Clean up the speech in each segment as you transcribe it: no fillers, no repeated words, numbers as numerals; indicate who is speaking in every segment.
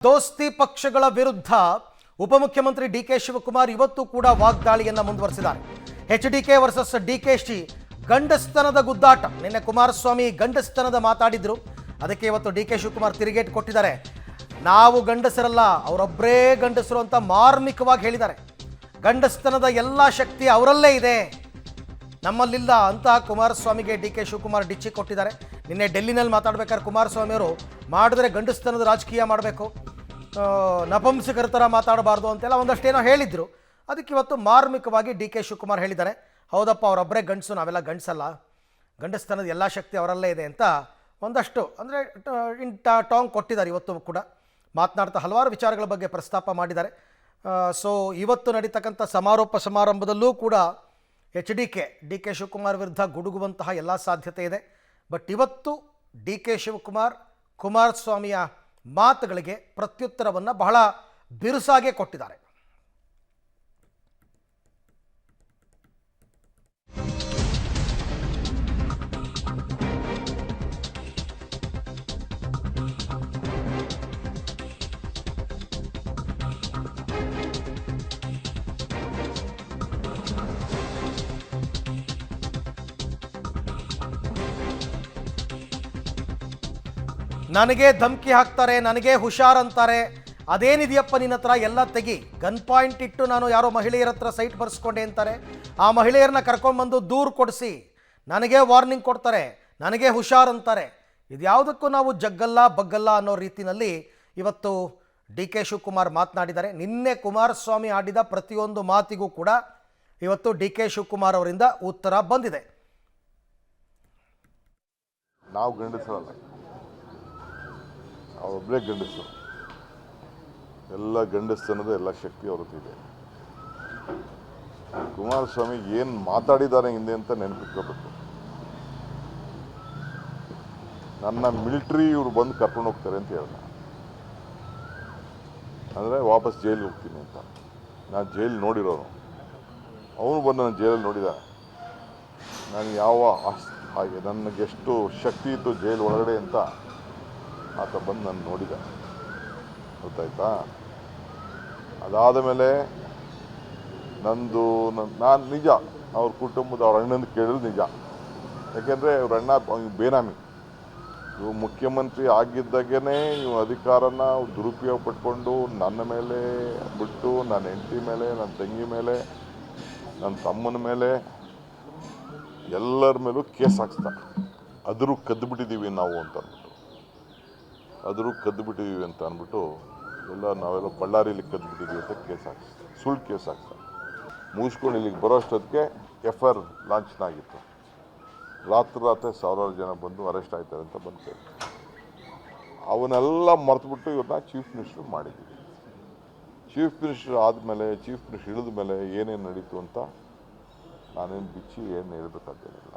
Speaker 1: ದೋಸ್ತಿ ಪಕ್ಷಗಳ ವಿರುದ್ಧ ಉಪಮುಖ್ಯಮಂತ್ರಿ ಡಿಕೆ ಶಿವಕುಮಾರ್ ಇವತ್ತು ಕೂಡ ವಾಗ್ದಾಳಿಯನ್ನು ಮುಂದುವರಿಸಿದ್ದಾರೆ. ಎಚ್ಡಿಕೆ ವರ್ಸಸ್ ಡಿಕೆಶಿ ಗಂಡಸ್ತನದ ಗುದ್ದಾಟ. ನಿನ್ನೆ ಕುಮಾರಸ್ವಾಮಿ ಗಂಡಸ್ತನದ ಮಾತಾಡಿದ್ರು, ಅದಕ್ಕೆ ಇವತ್ತು ಡಿಕೆ ಶಿವಕುಮಾರ್ ತಿರುಗೇಟು ಕೊಟ್ಟಿದ್ದಾರೆ. ನಾವು ಗಂಡಸರಲ್ಲ, ಅವರೊಬ್ಬರೇ ಗಂಡಸರು ಅಂತ ಮಾರ್ಮಿಕವಾಗಿ ಹೇಳಿದ್ದಾರೆ. ಗಂಡಸ್ತನದ ಎಲ್ಲ ಶಕ್ತಿ ಅವರಲ್ಲೇ ಇದೆ, ನಮ್ಮಲ್ಲಿಲ್ಲ ಅಂತ ಕುಮಾರಸ್ವಾಮಿಗೆ ಡಿಕೆ ಶಿವಕುಮಾರ್ ಡಿಚ್ಚಿ ಕೊಟ್ಟಿದ್ದಾರೆ. ನಿನ್ನೆ ಡೆಲ್ಲಿನಲ್ಲಿ ಮಾತಾಡ್ಬೇಕಾದ್ರೆ ಕುಮಾರಸ್ವಾಮಿ ಅವರು ಮಾಡಿದ್ರೆ ಗಂಡಸ್ತನದ ರಾಜಕೀಯ ಮಾಡಬೇಕು, ನಪಂಸಕರ ಥರ ಮಾತಾಡಬಾರ್ದು ಅಂತೆಲ್ಲ ಒಂದಷ್ಟೇನೋ ಹೇಳಿದ್ರು. ಅದಕ್ಕೆ ಇವತ್ತು ಮಾರ್ಮಿಕವಾಗಿ ಡಿಕೆ ಶಿವಕುಮಾರ್ ಹೇಳಿದ್ದಾರೆ, ಹೌದಪ್ಪ ಅವರೊಬ್ಬರೇ ಗಂಡಸು, ನಾವೆಲ್ಲ ಗಂಡಸಲ್ಲ, ಗಂಡಸ್ತನದ ಎಲ್ಲ ಶಕ್ತಿ ಅವರಲ್ಲೇ ಇದೆ ಅಂತ ಒಂದಷ್ಟು ಅಂದರೆ ಟಾಂಗ್ ಕೊಟ್ಟಿದ್ದಾರೆ. ಇವತ್ತು ಕೂಡ ಮಾತನಾಡ್ತಾ ಹಲವಾರು ವಿಚಾರಗಳ ಬಗ್ಗೆ ಪ್ರಸ್ತಾಪ ಮಾಡಿದ್ದಾರೆ. ಸೊ ಇವತ್ತು ನಡೀತಕ್ಕಂಥ ಸಮಾರೋಪ ಸಮಾರಂಭದಲ್ಲೂ ಕೂಡ ಡಿಕೆ ಶಿವಕುಮಾರ್ ವಿರುದ್ಧ ಗುಡುಗುವಂತಹ ಎಲ್ಲ ಸಾಧ್ಯತೆ ಇದೆ. ಬಟ್ ಇವತ್ತು ಡಿಕೆ ಶಿವಕುಮಾರ್ ಕುಮಾರಸ್ವಾಮಿಯ ಮಾತುಗಳಿಗೆ ಪ್ರತ್ಯುತ್ತರವನ್ನು ಬಹಳ ಬಿರುಸಾಗೆ ಕೊಟ್ಟಿದ್ದಾರೆ. ನನಗೆ ಧಮಕಿ ಹಾಕ್ತಾರೆ, ನನಗೆ ಹುಷಾರ್ ಅಂತಾರೆ, ಅದೇನಿದೆಯಪ್ಪ ನಿನ್ನ ಹತ್ರ ಎಲ್ಲ ತೆಗಿ, ಗನ್ ಪಾಯಿಂಟ್ ಇಟ್ಟು ನಾನು ಯಾರೋ ಮಹಿಳೆಯರ ಹತ್ರ ಸೈಟ್ ಬರ್ಸ್ಕೊಂಡೆ ಅಂತಾರೆ, ಆ ಮಹಿಳೆಯರನ್ನ ಕರ್ಕೊಂಡ್ಬಂದು ದೂರು ಕೊಡಿಸಿ ನನಗೆ ವಾರ್ನಿಂಗ್ ಕೊಡ್ತಾರೆ, ನನಗೆ ಹುಷಾರ್ ಅಂತಾರೆ. ಇದ್ಯಾವುದಕ್ಕೂ ನಾವು ಜಗ್ಗಲ್ಲ ಬಗ್ಗಲ್ಲ ಅನ್ನೋ ರೀತಿಯಲ್ಲಿ ಇವತ್ತು ಡಿಕೆ ಶಿವಕುಮಾರ್ ಮಾತನಾಡಿದ್ದಾರೆ. ನಿನ್ನೆ ಕುಮಾರಸ್ವಾಮಿ ಆಡಿದ ಪ್ರತಿಯೊಂದು ಮಾತಿಗೂ ಕೂಡ ಇವತ್ತು ಡಿಕೆ ಶಿವಕುಮಾರ್ ಅವರಿಂದ ಉತ್ತರ ಬಂದಿದೆ.
Speaker 2: ನಾವು ಗಂಡಸರಲ್ಲ, ಅವರೊಬ್ಬರೇ ಗಂಡಸರು. ಎಲ್ಲ ಗಂಡಸ್ತನದ ಎಲ್ಲ ಶಕ್ತಿ ಅವ್ರದ್ದಿದೆ. ಕುಮಾರಸ್ವಾಮಿ ಏನು ಮಾತಾಡಿದ್ದಾರೆ ಹಿಂದೆ ಅಂತ ನೆನಪಿಟ್ಕೋಬೇಕು. ನನ್ನ ಮಿಲಿಟ್ರಿ ಇವರು ಬಂದು ಕರ್ಕೊಂಡು ಹೋಗ್ತಾರೆ ಅಂತ ಹೇಳ್ದ, ಅಂದರೆ ವಾಪಸ್ ಜೈಲಿಗೆ ಹೋಗ್ತೀನಿ ಅಂತ. ನಾನು ಜೈಲು ನೋಡಿರೋನು, ಅವನು ಬಂದು ನಾನು ಜೈಲಲ್ಲಿ ನೋಡಿದ್ದಾನೆ. ನಾನು ಹಾಗೆ ನನಗೆಷ್ಟು ಶಕ್ತಿ ಇತ್ತು ಜೈಲು ಒಳಗಡೆ ಅಂತ ಆತ ಬಂದು ನಾನು ನೋಡಿದ, ಗೊತ್ತಾಯ್ತಾ. ಅದಾದ ಮೇಲೆ ನಾನು ನಿಜ ಅವ್ರ ಕುಟುಂಬದ ಅವ್ರ ಅಣ್ಣಂದು ಕೇಳಿದ್ರು ನಿಜ. ಯಾಕೆಂದರೆ ಅವ್ರ ಅಣ್ಣ ಬೇನಾಮಿ, ಇವು ಮುಖ್ಯಮಂತ್ರಿ ಆಗಿದ್ದಾಗೇ ಇವು ಅಧಿಕಾರನ ದುರುಪಯೋಗ ಪಟ್ಕೊಂಡು ನನ್ನ ಮೇಲೆ ಬಿಟ್ಟು, ನನ್ನ ಹೆಂಡತಿ ಮೇಲೆ, ನನ್ನ ತಂಗಿ ಮೇಲೆ, ನನ್ನ ತಮ್ಮನ ಮೇಲೆ, ಎಲ್ಲರ ಮೇಲೂ ಕೇಸ್ ಹಾಕ್ಸ್ತಾ, ಅದರೂ ಕದ್ದುಬಿಟ್ಟಿದ್ದೀವಿ ನಾವು ಅಂತ ಅಂದ್ಬಿಟ್ಟು, ಎಲ್ಲ ನಾವೆಲ್ಲ ಬಳ್ಳಾರಿಯಲ್ಲಿ ಕದ್ದುಬಿಟ್ಟಿದ್ದೀವಿ ಅಂತ ಕೇಸ್ ಹಾಕ್ಸ್ತಾರೆ, ಸುಳ್ಳು ಕೇಸ್ ಹಾಕ್ಸ್ತಾರೆ. ಮುಗಿಸ್ಕೊಂಡು ಇಲ್ಲಿಗೆ ಬರೋ ಅಷ್ಟೊತ್ತಿಗೆ FIR ಲಾಂಚ್ನಾಗಿತ್ತು. ರಾತ್ರಿ ಸಾವಿರಾರು ಜನ ಬಂದು ಅರೆಸ್ಟ್ ಆಯ್ತಾರೆ ಅಂತ ಬಂದು ಕೇಳಿ ಅವನ್ನೆಲ್ಲ ಮರೆತುಬಿಟ್ಟು ಇವ್ರನ್ನ ಚೀಫ್ ಮಿನಿಸ್ಟರ್ ಮಾಡಿದ್ದೀವಿ. ಚೀಫ್ ಮಿನಿಸ್ಟರ್ ಆದಮೇಲೆ, ಚೀಫ್ ಮಿನಿಸ್ಟರ್ ಇಳಿದ ಮೇಲೆ ಏನೇನು ನಡೀತು ಅಂತ ನಾನೇನು ಬಿಚ್ಚಿ ಏನು ಹೇಳ್ಬೇಕಾದ್ದೇನಿಲ್ಲ,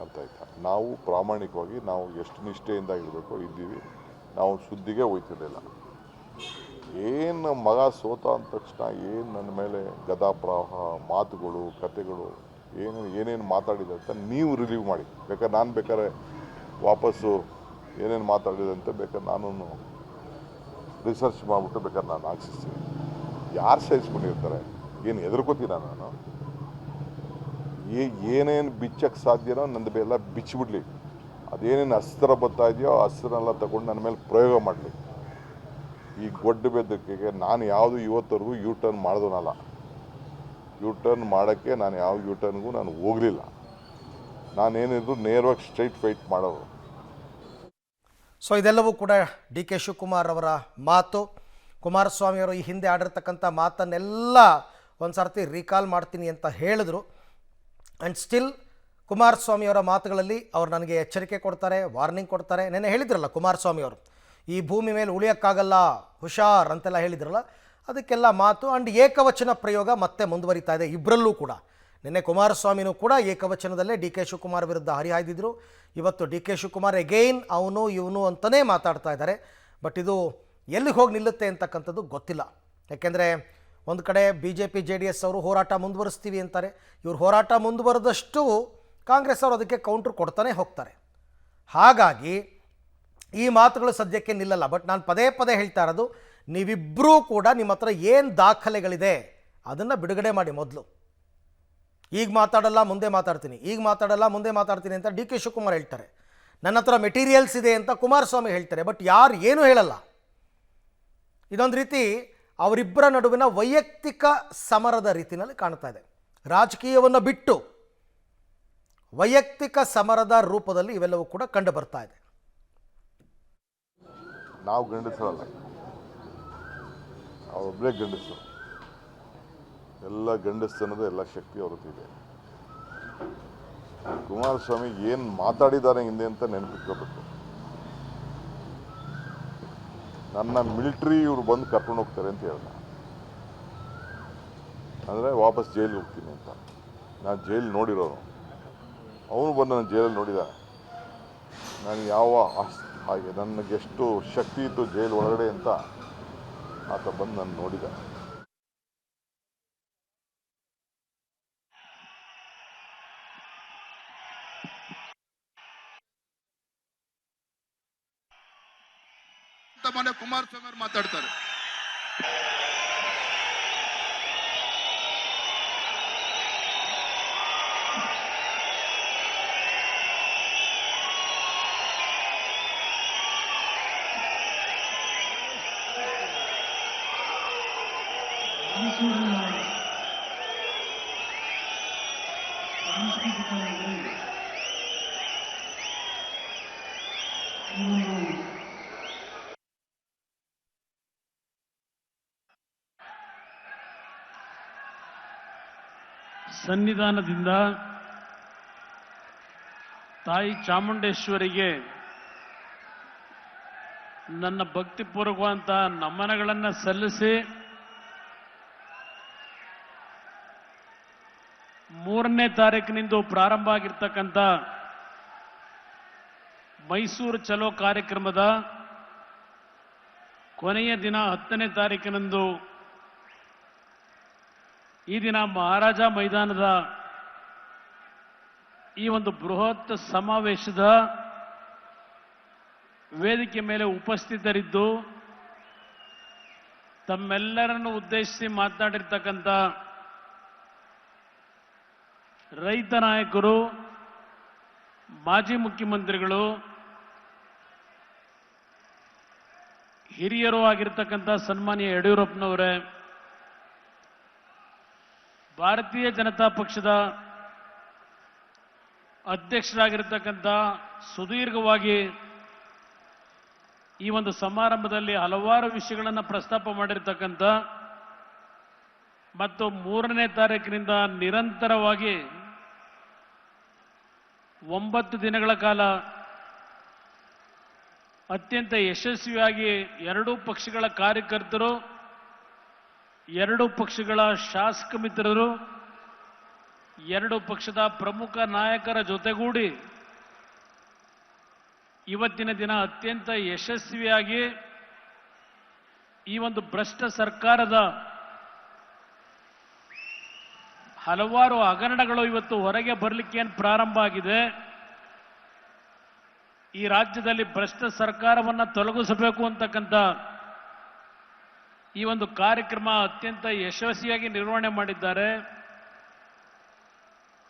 Speaker 2: ಅರ್ಥ ಆಯ್ತಾ. ನಾವು ಪ್ರಾಮಾಣಿಕವಾಗಿ ನಾವು ಎಷ್ಟು ನಿಷ್ಠೆಯಿಂದ ಇರಬೇಕು ಇದ್ದೀವಿ. ನಾವು ಸುದ್ದಿಗೆ ಹೋಯ್ತಿರಲಿಲ್ಲ. ಏನು ಮಗ ಸೋತ ಅಂದ ತಕ್ಷಣ ಏನು ನನ್ನ ಮೇಲೆ ಗದಾಪ್ರವಾಹ ಮಾತುಗಳು, ಕತೆಗಳು, ಏನೇನು ಮಾತಾಡಿದೆ ಅಂತ ನೀವು ರಿಲೀವ್ ಮಾಡಿ. ಬೇಕಾದ್ರೆ ವಾಪಸ್ಸು ಏನೇನು ಮಾತಾಡಿದೆ ಅಂತ ನಾನು ರಿಸರ್ಚ್ ಮಾಡಿಬಿಟ್ಟು ನಾನು ಹಾಕ್ಸಿಸ್ತೀನಿ. ಯಾರು ಸಹಿಸ್ಕೊಂಡಿರ್ತಾರೆ? ಏನು ಹೆದರ್ಕೋತೀನ ನಾನು? ಏನೇನು ಬಿಚ್ಚಕ್ಕೆ ಸಾಧ್ಯನೋ ನಂದು ಎಲ್ಲ ಬಿಚ್ಚಿಬಿಡ್ಲಿ. ಅದೇನೇನು ಅಸ್ತ್ರ ಬರ್ತಾ ಇದೆಯೋ ಅಸ್ತ್ರನೆಲ್ಲ ತಗೊಂಡು ನನ್ನ ಮೇಲೆ ಪ್ರಯೋಗ ಮಾಡಲಿ. ಈ ಗೊಡ್ಡ ಬೆದರಿಕೆಗೆ ನಾನು ಯಾವುದು ಇವತ್ತವರೆಗೂ ಟರ್ನ್ ಮಾಡಿದವನಲ್ಲ. ಟರ್ನ್ ಮಾಡೋಕ್ಕೆ ನಾನು ಯಾವ ಟರ್ನ್ಗೂ ನಾನು ಹೋಗಲಿಲ್ಲ. ನಾನೇನಿದ್ರು ನೇರವಾಗಿ ಸ್ಟ್ರೈಟ್ ಫೈಟ್ ಮಾಡೋರು.
Speaker 1: ಸೊ ಇದೆಲ್ಲವೂ ಕೂಡ ಡಿಕೆ ಶಿವಕುಮಾರ್ ಅವರ ಮಾತು. ಕುಮಾರಸ್ವಾಮಿಯವರು ಈ ಹಿಂದೆ ಆಡಿರ್ತಕ್ಕಂಥ ಮಾತನ್ನೆಲ್ಲ ಒಂದು ಸರ್ತಿ ರೀಕಾಲ್ ಮಾಡ್ತೀನಿ ಅಂತ ಹೇಳಿದ್ರು. ಆ್ಯಂಡ್ ಸ್ಟಿಲ್ ಕುಮಾರಸ್ವಾಮಿಯವರ ಮಾತುಗಳಲ್ಲಿ ಅವ್ರು ನನಗೆ ಎಚ್ಚರಿಕೆ ಕೊಡ್ತಾರೆ, ವಾರ್ನಿಂಗ್ ಕೊಡ್ತಾರೆ. ನೆನ್ನೆ ಹೇಳಿದ್ರಲ್ಲ ಕುಮಾರಸ್ವಾಮಿಯವರು, ಈ ಭೂಮಿ ಮೇಲೆ ಉಳಿಯೋಕ್ಕಾಗಲ್ಲ, ಹುಷಾರ್ ಅಂತೆಲ್ಲ ಹೇಳಿದ್ರಲ್ಲ, ಅದಕ್ಕೆಲ್ಲ ಮಾತು. ಆ್ಯಂಡ್ ಏಕವಚನ ಪ್ರಯೋಗ ಮತ್ತೆ ಮುಂದುವರಿತಾ ಇದೆ ಇಬ್ಬರಲ್ಲೂ ಕೂಡ. ನಿನ್ನೆ ಕುಮಾರಸ್ವಾಮಿನೂ ಕೂಡ ಏಕವಚನದಲ್ಲೇ ಡಿಕೆ ಶಿವಕುಮಾರ್ ವಿರುದ್ಧ ಹರಿಹಾಯ್ದಿದ್ರು. ಇವತ್ತು ಡಿಕೆ ಶಿವಕುಮಾರ್ ಎಗೈನ್ ಅವನು ಇವನು ಅಂತಲೇ ಮಾತಾಡ್ತಾ ಇದ್ದಾರೆ. ಬಟ್ ಇದು ಎಲ್ಲಿಗೆ ಹೋಗಿ ನಿಲ್ಲುತ್ತೆ ಅಂತಕ್ಕಂಥದ್ದು ಗೊತ್ತಿಲ್ಲ. ಯಾಕೆಂದರೆ ಒಂದು ಕಡೆ BJP JDS ಅವರು ಹೋರಾಟ ಮುಂದುವರಿಸ್ತೀವಿ ಅಂತಾರೆ. ಇವರು ಹೋರಾಟ ಮುಂದುವರೆದಷ್ಟು ಕಾಂಗ್ರೆಸ್ ಅವರು ಅದಕ್ಕೆ ಕೌಂಟ್ರ್ ಕೊಡ್ತಾನೆ ಹೋಗ್ತಾರೆ. ಹಾಗಾಗಿ ಈ ಮಾತುಗಳು ಸದ್ಯಕ್ಕೆ ನಿಲ್ಲಲ್ಲ. ಬಟ್ ನಾನು ಪದೇ ಪದೇ ಹೇಳ್ತಾ ಇರೋದು, ನೀವಿಬ್ಬರೂ ಕೂಡ ನಿಮ್ಮ ಹತ್ರ ಏನು ದಾಖಲೆಗಳಿದೆ ಅದನ್ನು ಬಿಡುಗಡೆ ಮಾಡಿ ಮೊದಲು. ಈಗ ಮಾತಾಡಲ್ಲ ಮುಂದೆ ಮಾತಾಡ್ತೀನಿ, ಈಗ ಮಾತಾಡಲ್ಲ ಮುಂದೆ ಮಾತಾಡ್ತೀನಿ ಅಂತ ಡಿ ಕೆ ಶಿವಕುಮಾರ್ ಹೇಳ್ತಾರೆ. ನನ್ನ ಹತ್ರ ಮೆಟೀರಿಯಲ್ಸ್ ಇದೆ ಅಂತ ಕುಮಾರಸ್ವಾಮಿ ಹೇಳ್ತಾರೆ. ಬಟ್ ಯಾರು ಏನೂ ಹೇಳಲ್ಲ. ಇದೊಂದು ರೀತಿ ಅವರಿಬ್ಬರ ನಡುವಿನ ವೈಯಕ್ತಿಕ ಸಮರದ ರೀತಿಯಲ್ಲಿ ಕಾಣ್ತಾ ಇದೆ. ರಾಜಕೀಯವನ್ನು ಬಿಟ್ಟು ವೈಯಕ್ತಿಕ ಸಮರದ ರೂಪದಲ್ಲಿ ಇವೆಲ್ಲವೂ ಕೂಡ ಕಂಡು ಬರ್ತಾ ಇದೆ.
Speaker 2: ನಾವು ಗಂಡಸರಲ್ಲ, ಅವರೊಬ್ಬರೇ ಗಂಡಸರು. ಎಲ್ಲ ಗಂಡಸ್ತನದ ಎಲ್ಲ ಶಕ್ತಿ ಅವ್ರದ್ದಿದೆ. ಕುಮಾರಸ್ವಾಮಿ ಏನು ಮಾತಾಡಿದ್ದಾರೆ ಹಿಂದೆ ಅಂತ ನೆನಪಿಟ್ಕೋಬೇಕು. ನನ್ನ ಮಿಲಿಟ್ರಿ ಇವರು ಬಂದು ಕರ್ಕೊಂಡು ಹೋಗ್ತಾರೆ ಅಂತ ಹೇಳ್ದ, ಅಂದರೆ ವಾಪಸ್ ಜೈಲಿಗೆ ಹೋಗ್ತೀನಿ ಅಂತ. ನಾನು ಜೈಲು ನೋಡಿರೋನು, ಅವನು ಬಂದು ನನ್ನ ಜೈಲಲ್ಲಿ ನೋಡಿದ್ದಾನೆ. ನಾನು ನನಗೆಷ್ಟು ಶಕ್ತಿ ಇತ್ತು ಜೈಲು ಒಳಗಡೆ ಅಂತ ಆತ ಬಂದು ನಾನು ನೋಡಿದ.
Speaker 3: ಮನೆ ಕುಮಾರಸ್ವಾಮಿ ಅವರು ಮಾತಾಡ್ತಾರೆ.
Speaker 4: ಸನ್ನಿಧಾನದಿಂದ ತಾಯಿ ಚಾಮುಂಡೇಶ್ವರಿಗೆ ನನ್ನ ಭಕ್ತಿಪೂರ್ವಕವಾದಂಥ ನಮನಗಳನ್ನು ಸಲ್ಲಿಸಿ 3ನೇ ತಾರೀಕಿನಿಂದ ಪ್ರಾರಂಭ ಆಗಿರ್ತಕ್ಕಂಥ ಮೈಸೂರು ಚಲೋ ಕಾರ್ಯಕ್ರಮದ ಕೊನೆಯ ದಿನ 10ನೇ ತಾರೀಕಿನಂದು ಈ ದಿನ ಮಹಾರಾಜ ಮೈದಾನದ ಈ ಒಂದು ಬೃಹತ್ ಸಮಾವೇಶದ ವೇದಿಕೆ ಮೇಲೆ ಉಪಸ್ಥಿತರಿದ್ದು ತಮ್ಮೆಲ್ಲರನ್ನು ಉದ್ದೇಶಿಸಿ ಮಾತನಾಡಿರ್ತಕ್ಕಂಥ ರೈತ ನಾಯಕರು, ಮಾಜಿ ಮುಖ್ಯಮಂತ್ರಿಗಳು, ಹಿರಿಯರು ಆಗಿರ್ತಕ್ಕಂಥ ಸನ್ಮಾನ್ಯ ಯಡಿಯೂರಪ್ಪನವರೇ, ಭಾರತೀಯ ಜನತಾ ಪಕ್ಷದ ಅಧ್ಯಕ್ಷರಾಗಿರ್ತಕ್ಕಂಥ ಸುದೀರ್ಘವಾಗಿ ಈ ಒಂದು ಸಮಾರಂಭದಲ್ಲಿ ಹಲವಾರು ವಿಷಯಗಳನ್ನು ಪ್ರಸ್ತಾಪ ಮಾಡಿರ್ತಕ್ಕಂಥ ಮತ್ತು 3ನೇ ತಾರೀಕಿನಿಂದ ನಿರಂತರವಾಗಿ 9 ದಿನಗಳ ಕಾಲ ಅತ್ಯಂತ ಯಶಸ್ವಿಯಾಗಿ ಎರಡೂ ಪಕ್ಷಗಳ ಕಾರ್ಯಕರ್ತರು, ಎರಡೂ ಪಕ್ಷಗಳ ಶಾಸಕ ಮಿತ್ರರು, ಎರಡು ಪಕ್ಷದ ಪ್ರಮುಖ ನಾಯಕರ ಜೊತೆಗೂಡಿ ಇವತ್ತಿನ ದಿನ ಅತ್ಯಂತ ಯಶಸ್ವಿಯಾಗಿ ಈ ಒಂದು ಭ್ರಷ್ಟ ಸರ್ಕಾರದ ಹಲವಾರು ಹಗರಣಗಳು ಇವತ್ತು ಹೊರಗೆ ಬರಲಿಕ್ಕೆ ಏನು ಪ್ರಾರಂಭ ಆಗಿದೆ. ಈ ರಾಜ್ಯದಲ್ಲಿ ಭ್ರಷ್ಟ ಸರ್ಕಾರವನ್ನು ತೊಲಗಿಸಬೇಕು ಅಂತಕ್ಕಂಥ ಈ ಒಂದು ಕಾರ್ಯಕ್ರಮ ಅತ್ಯಂತ ಯಶಸ್ವಿಯಾಗಿ ನಿರ್ವಹಣೆ ಮಾಡಿದ್ದಾರೆ.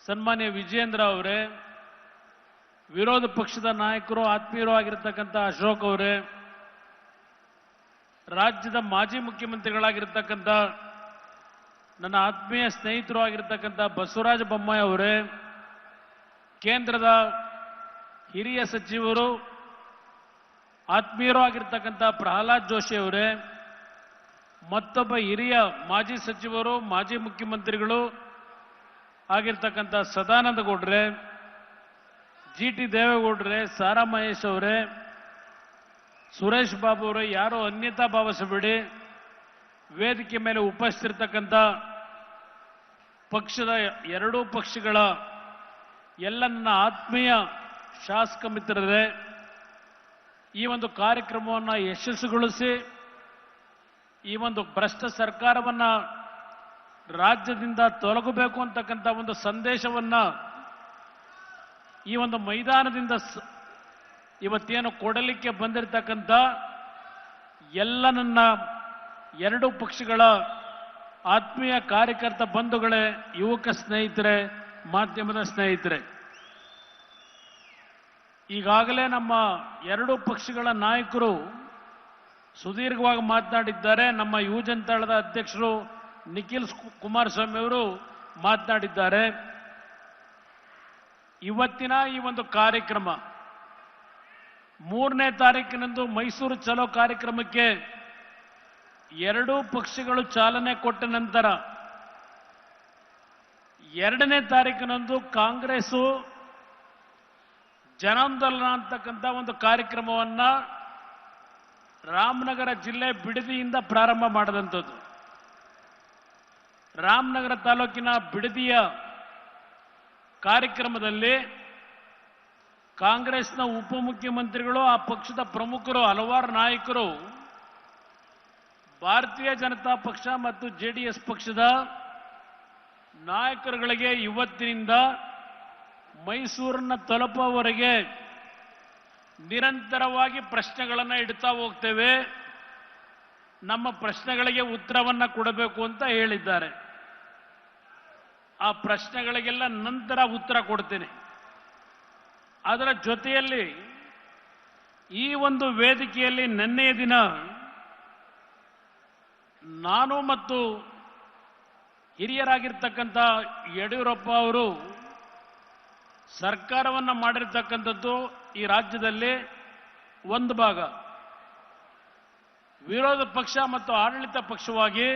Speaker 4: ಸನ್ಮಾನ್ಯ ವಿಜೇಂದ್ರ ಅವರೇ, ವಿರೋಧ ಪಕ್ಷದ ನಾಯಕರು, ಆತ್ಮೀಯರು ಆಗಿರ್ತಕ್ಕಂಥ ಅಶೋಕ್ ಅವರೇ, ರಾಜ್ಯದ ಮಾಜಿ ಮುಖ್ಯಮಂತ್ರಿಗಳಾಗಿರ್ತಕ್ಕಂಥ ನನ್ನ ಆತ್ಮೀಯ ಸ್ನೇಹಿತರು ಆಗಿರ್ತಕ್ಕಂಥ ಬಸವರಾಜ ಬೊಮ್ಮಾಯಿ ಅವರೇ, ಕೇಂದ್ರದ ಹಿರಿಯ ಸಚಿವರು, ಆತ್ಮೀಯರು ಆಗಿರ್ತಕ್ಕಂಥ ಪ್ರಹ್ಲಾದ್ ಜೋಶಿ ಅವರೇ, ಮತ್ತೊಬ್ಬ ಹಿರಿಯ ಮಾಜಿ ಸಚಿವರು, ಮಾಜಿ ಮುಖ್ಯಮಂತ್ರಿಗಳು ಆಗಿರ್ತಕ್ಕಂಥ ಸದಾನಂದ ಗೌಡ್ರೆ, ಜಿ.ಟಿ. ದೇವೇಗೌಡ್ರೆ, ಸಾರಾ ಮಹೇಶ್ ಅವರೇ, ಸುರೇಶ್ ಬಾಬು ಅವರೇ, ಯಾರೋ ಅನ್ಯತಾ ಭಾವಿಸಬೇಡಿ. ವೇದಿಕೆ ಮೇಲೆ ಉಪಸ್ಥಿತಿರ್ತಕ್ಕಂಥ ಪಕ್ಷದ ಎರಡೂ ಪಕ್ಷಗಳ ಎಲ್ಲ ನನ್ನ ಆತ್ಮೀಯ ಶಾಸಕ ಮಿತ್ರರೇ, ಈ ಒಂದು ಕಾರ್ಯಕ್ರಮವನ್ನು ಯಶಸ್ವಿಗೊಳಿಸಿ ಈ ಒಂದು ಭ್ರಷ್ಟ ಸರ್ಕಾರವನ್ನು ರಾಜ್ಯದಿಂದ ತೊಲಗಬೇಕು ಅಂತಕ್ಕಂಥ ಒಂದು ಸಂದೇಶವನ್ನು ಈ ಒಂದು ಮೈದಾನದಿಂದ ಇವತ್ತೇನು ಕೊಡಲಿಕ್ಕೆ ಬಂದಿರತಕ್ಕಂಥ ಎಲ್ಲ ನನ್ನ ಎರಡು ಪಕ್ಷಗಳ ಆತ್ಮೀಯ ಕಾರ್ಯಕರ್ತ ಬಂಧುಗಳೇ, ಯುವಕ ಸ್ನೇಹಿತರೆ, ಮಾಧ್ಯಮದ ಸ್ನೇಹಿತರೆ, ಈಗಾಗಲೇ ನಮ್ಮ ಎರಡು ಪಕ್ಷಗಳ ನಾಯಕರು ಸುದೀರ್ಘವಾಗಿ ಮಾತನಾಡಿದ್ದಾರೆ. ನಮ್ಮ ಯುವಜನತಾಳದ ಅಧ್ಯಕ್ಷರು ನಿಖಿಲ್ ಕುಮಾರಸ್ವಾಮಿ ಅವರು ಮಾತನಾಡಿದ್ದಾರೆ. ಇವತ್ತಿನ ಈ ಒಂದು ಕಾರ್ಯಕ್ರಮ 3ನೇ ತಾರೀಕಿನಂದು ಮೈಸೂರು ಚಲೋ ಕಾರ್ಯಕ್ರಮಕ್ಕೆ ಎರಡೂ ಪಕ್ಷಗಳು ಚಾಲನೆ ಕೊಟ್ಟ ನಂತರ 2ನೇ ತಾರೀಕಿನಂದು ಕಾಂಗ್ರೆಸ್ಸು ಜನಾಂದೋಲನ ಅಂತಕ್ಕಂಥ ಒಂದು ಕಾರ್ಯಕ್ರಮವನ್ನ ರಾಮನಗರ ಜಿಲ್ಲೆ ಬಿಡದಿಯಿಂದ ಪ್ರಾರಂಭ ಮಾಡಿದಂಥದ್ದು. ರಾಮನಗರ ತಾಲೂಕಿನ ಬಿಡದಿಯ ಕಾರ್ಯಕ್ರಮದಲ್ಲಿ ಕಾಂಗ್ರೆಸ್ನ ಉಪಮುಖ್ಯಮಂತ್ರಿಗಳು, ಆ ಪಕ್ಷದ ಪ್ರಮುಖರು, ಹಲವಾರು ನಾಯಕರು, ಭಾರತೀಯ ಜನತಾ ಪಕ್ಷ ಮತ್ತು ಜೆಡಿಎಸ್ ಪಕ್ಷದ ನಾಯಕರುಗಳಿಗೆ ಇವತ್ತಿನಿಂದ ಮೈಸೂರನ್ನ ತಲುಪುವವರೆಗೆ ನಿರಂತರವಾಗಿ ಪ್ರಶ್ನೆಗಳನ್ನು ಇಡ್ತಾ ಹೋಗ್ತೇವೆ, ನಮ್ಮ ಪ್ರಶ್ನೆಗಳಿಗೆ ಉತ್ತರವನ್ನ ಕೊಡಬೇಕು ಅಂತ ಹೇಳಿದ್ದಾರೆ. ಆ ಪ್ರಶ್ನೆಗಳಿಗೆಲ್ಲ ನಂತರ ಉತ್ತರ ಕೊಡ್ತೀನಿ. ಅದರ ಜೊತೆಯಲ್ಲಿ ಈ ಒಂದು ವೇದಿಕೆಯಲ್ಲಿ ನಿನ್ನೆಯ ದಿನ ನಾನು ಮತ್ತು ಹಿರಿಯರಾಗಿರ್ತಕ್ಕಂಥ ಯಡಿಯೂರಪ್ಪ ಅವರು ಸರ್ಕಾರವನ್ನ ಮಾಡಿರ್ತಕ್ಕಂಥದ್ದು ಈ ರಾಜ್ಯದಲ್ಲಿ ಒಂದು ಭಾಗ, ವಿರೋಧ ಪಕ್ಷ ಮತ್ತು ಆಡಳಿತ ಪಕ್ಷವಾಗಿ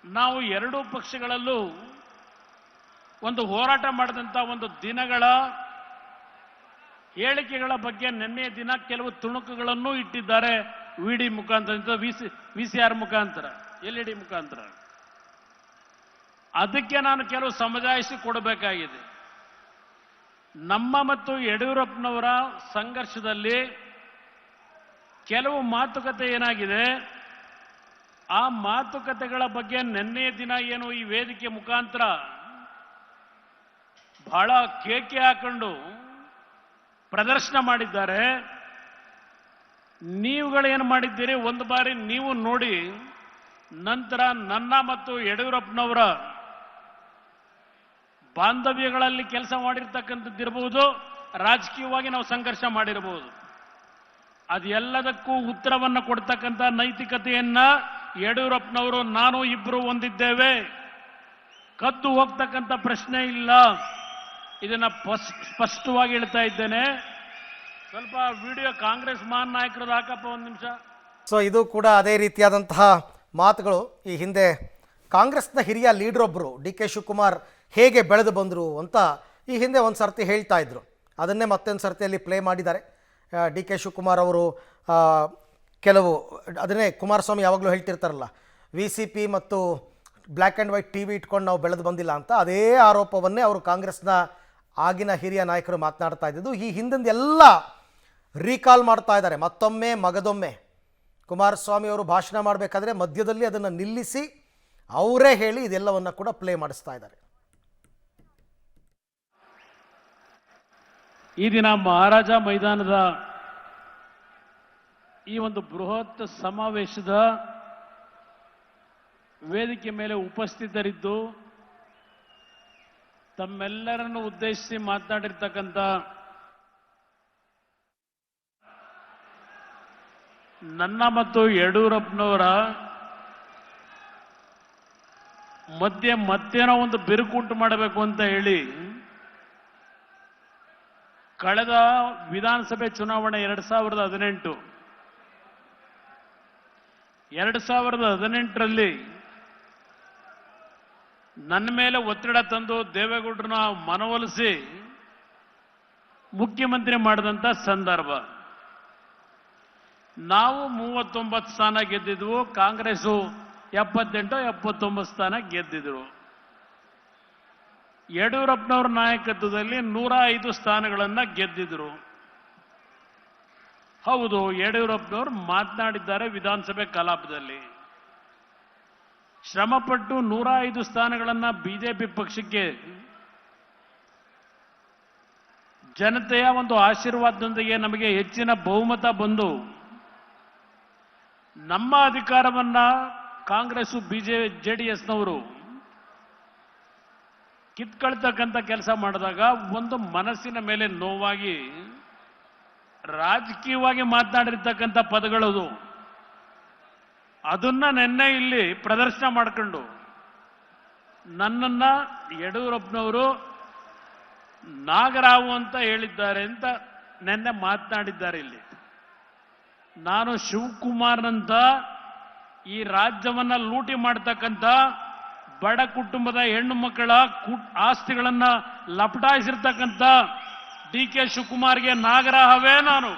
Speaker 4: ನಾವು ಎರಡೂ ಪಕ್ಷಗಳಲ್ಲೂ ಒಂದು ಹೋರಾಟ ಮಾಡಿದಂಥ ಒಂದು ದಿನಗಳ ಹೇಳಿಕೆಗಳ ಬಗ್ಗೆ ನಿನ್ನೆಯ ದಿನ ಕೆಲವು ತುಣುಕುಗಳನ್ನು ಇಟ್ಟಿದ್ದಾರೆ. ವಿಡಿ ಮುಖಾಂತರ, ವಿಸಿಆರ್ ಮುಖಾಂತರ, ಎಲ್ಇಡಿ ಮುಖಾಂತರ. ಅದಕ್ಕೆ ನಾನು ಕೆಲವು ಸಮಜಾಯಿಷಿ ಕೊಡಬೇಕಾಗಿದೆ. ನಮ್ಮ ಮತ್ತು ಯಡಿಯೂರಪ್ಪನವರ ಸಂಘರ್ಷದಲ್ಲಿ ಕೆಲವು ಮಾತುಕತೆ ಏನಾಗಿದೆ, ಆ ಮಾತುಕತೆಗಳ ಬಗ್ಗೆ ನಿನ್ನೆಯ ದಿನ ಏನು ಈ ವೇದಿಕೆ ಮುಖಾಂತರ ಬಹಳ ಕೇಕೆ ಹಾಕೊಂಡು ಪ್ರದರ್ಶನ ಮಾಡಿದ್ದಾರೆ. ನೀವುಗಳೇನು ಮಾಡಿದ್ದೀರಿ, ಒಂದು ಬಾರಿ ನೀವು ನೋಡಿ, ನಂತರ ನನ್ನ ಮತ್ತು ಯಡಿಯೂರಪ್ಪನವರ ಬಾಂಧವ್ಯಗಳಲ್ಲಿ ಕೆಲಸ ಮಾಡಿರ್ತಕ್ಕಂಥದ್ದಿರಬಹುದು, ರಾಜಕೀಯವಾಗಿ ನಾವು ಸಂಘರ್ಷ ಮಾಡಿರಬಹುದು, ಅದೆಲ್ಲದಕ್ಕೂ ಉತ್ತರವನ್ನು ಕೊಡ್ತಕ್ಕಂಥ ನೈತಿಕತೆಯನ್ನ ಯಡಿಯೂರಪ್ಪನವರು ನಾನು ಇಬ್ಬರು ಹೊಂದಿದ್ದೇವೆ. ಕದ್ದು ಹೋಗ್ತಕ್ಕಂಥ ಪ್ರಶ್ನೆ ಇಲ್ಲ. ಇದನ್ನ ಸ್ಪಷ್ಟವಾಗಿ ಹೇಳ್ತಾ ಇದ್ದೇನೆ. ಸ್ವಲ್ಪ ವಿಡಿಯೋ ಕಾಂಗ್ರೆಸ್ ಮಹಾನ್ ನಾಯಕರದ್ದು ಹಾಕಪ್ಪ, ಒಂದು ನಿಮಿಷ.
Speaker 1: ಸೊ ಇದು ಕೂಡ ಅದೇ ರೀತಿಯಾದಂತಹ ಮಾತುಗಳು. ಈ ಹಿಂದೆ ಕಾಂಗ್ರೆಸ್ನ ಹಿರಿಯ ಲೀಡರೊಬ್ಬರು ಡಿ ಕೆ ಶಿವಕುಮಾರ್ ಹೇಗೆ ಬೆಳೆದು ಬಂದರು ಅಂತ ಈ ಹಿಂದೆ ಒಂದು ಸರ್ತಿ ಹೇಳ್ತಾ ಇದ್ರು. ಅದನ್ನೇ ಮತ್ತೊಂದು ಸರ್ತಿಯಲ್ಲಿ ಪ್ಲೇ ಮಾಡಿದ್ದಾರೆ. ಡಿ ಕೆ ಶಿವಕುಮಾರ್ ಅವರು ಕೆಲವು ಅದನ್ನೇ ಕುಮಾರಸ್ವಾಮಿ ಯಾವಾಗಲೂ ಹೇಳ್ತಿರ್ತಾರಲ್ಲ, VCP ಮತ್ತು ಬ್ಲ್ಯಾಕ್ ಆ್ಯಂಡ್ ವೈಟ್ TV ಇಟ್ಕೊಂಡು ನಾವು ಬೆಳೆದು ಬಂದಿಲ್ಲ ಅಂತ. ಅದೇ ಆರೋಪವನ್ನೇ ಅವರು ಕಾಂಗ್ರೆಸ್ನ ಆಗಿನ ಹಿರಿಯ ನಾಯಕರು ಮಾತನಾಡ್ತಾ ಇದ್ದಿದ್ದು. ಈ ಹಿಂದಿಂದೆಲ್ಲ ರೀಕಾಲ್ ಮಾಡ್ತಾ ಇದ್ದಾರೆ. ಮತ್ತೊಮ್ಮೆ ಮಗದೊಮ್ಮೆ ಕುಮಾರಸ್ವಾಮಿ ಅವರು ಭಾಷಣ ಮಾಡಬೇಕಾದ್ರೆ ಮಧ್ಯದಲ್ಲಿ ಅದನ್ನು ನಿಲ್ಲಿಸಿ ಅವರೇ ಹೇಳಿ ಇದೆಲ್ಲವನ್ನು ಕೂಡ ಪ್ಲೇ ಮಾಡಿಸ್ತಾ ಇದ್ದಾರೆ.
Speaker 4: ಈ ದಿನ ಮಹಾರಾಜ ಮೈದಾನದ ಈ ಒಂದು ಬೃಹತ್ ಸಮಾವೇಶದ ವೇದಿಕೆ ಮೇಲೆ ಉಪಸ್ಥಿತರಿದ್ದು ತಮ್ಮೆಲ್ಲರನ್ನು ಉದ್ದೇಶಿಸಿ ಮಾತನಾಡಿರ್ತಕ್ಕಂಥ ನನ್ನ ಮತ್ತು ಯಡಿಯೂರಪ್ಪನವರ ಮಧ್ಯೆ ಮತ್ತೇನೋ ಒಂದು ಬಿರುಕುಂಟು ಮಾಡಬೇಕು ಅಂತ ಹೇಳಿ ಕಳೆದ ವಿಧಾನಸಭೆ ಚುನಾವಣೆ 2018ರಲ್ಲಿ ನನ್ನ ಮೇಲೆ ಒತ್ತಡ ತಂದು ದೇವೇಗೌಡರನ್ನ ಮನವೊಲಿಸಿ ಮುಖ್ಯಮಂತ್ರಿ ಮಾಡಿದಂಥ ಸಂದರ್ಭ. ನಾವು 39 ಸ್ಥಾನ ಗೆದ್ದಿದ್ವು, ಕಾಂಗ್ರೆಸ್ಸು 78-79 ಸ್ಥಾನ ಗೆದ್ದಿದ್ರು. ಯಡಿಯೂರಪ್ಪನವರ ನಾಯಕತ್ವದಲ್ಲಿ 105 ಸ್ಥಾನಗಳನ್ನ ಗೆದ್ದಿದ್ರು. ಹೌದು, ಯಡಿಯೂರಪ್ಪನವರು ಮಾತನಾಡಿದ್ದಾರೆ ವಿಧಾನಸಭೆ ಕಲಾಪದಲ್ಲಿ. ಶ್ರಮಪಟ್ಟು 105 ಸ್ಥಾನಗಳನ್ನ ಬಿಜೆಪಿ ಪಕ್ಷಕ್ಕೆ ಜನತೆಯ ಒಂದು ಆಶೀರ್ವಾದದೊಂದಿಗೆ ನಮಗೆ ಹೆಚ್ಚಿನ ಬಹುಮತ ಬಂದು ನಮ್ಮ ಅಧಿಕಾರವನ್ನ ಕಾಂಗ್ರೆಸ್ ಜೆಡಿಎಸ್ನವರು ಕಿತ್ಕೊಳ್ತಕ್ಕಂಥ ಕೆಲಸ ಮಾಡಿದಾಗ ಒಂದು ಮನಸ್ಸಿನ ಮೇಲೆ ನೋವಾಗಿ ರಾಜಕೀಯವಾಗಿ ಮಾತನಾಡಿರ್ತಕ್ಕಂಥ ಪದಗಳದು. ಅದನ್ನ ನಿನ್ನೆ ಇಲ್ಲಿ ಪ್ರದರ್ಶನ ಮಾಡ್ಕೊಂಡು ನನ್ನನ್ನ ಯಡಿಯೂರಪ್ಪನವರು ನಾಗರಾವು ಅಂತ ಹೇಳಿದ್ದಾರೆ ಅಂತ ನಿನ್ನೆ ಮಾತನಾಡಿದ್ದಾರೆ. ಇಲ್ಲಿ ನಾನು ಶಿವಕುಮಾರ್ನಂತ ಈ ರಾಜ್ಯವನ್ನ ಲೂಟಿ ಮಾಡ್ತಕ್ಕಂಥ ಬಡ ಕುಟುಂಬದ ಹೆಣ್ಣು ಮಕ್ಕಳ ಆಸ್ತಿಗಳನ್ನ ಲಪಟಾಯಿಸಿರ್ತಕ್ಕಂಥ ಡಿ.ಕೆ. ಶಿವಕುಮಾರ್ಗೆ ನಾಗರಾಹವೇ ನಾನು.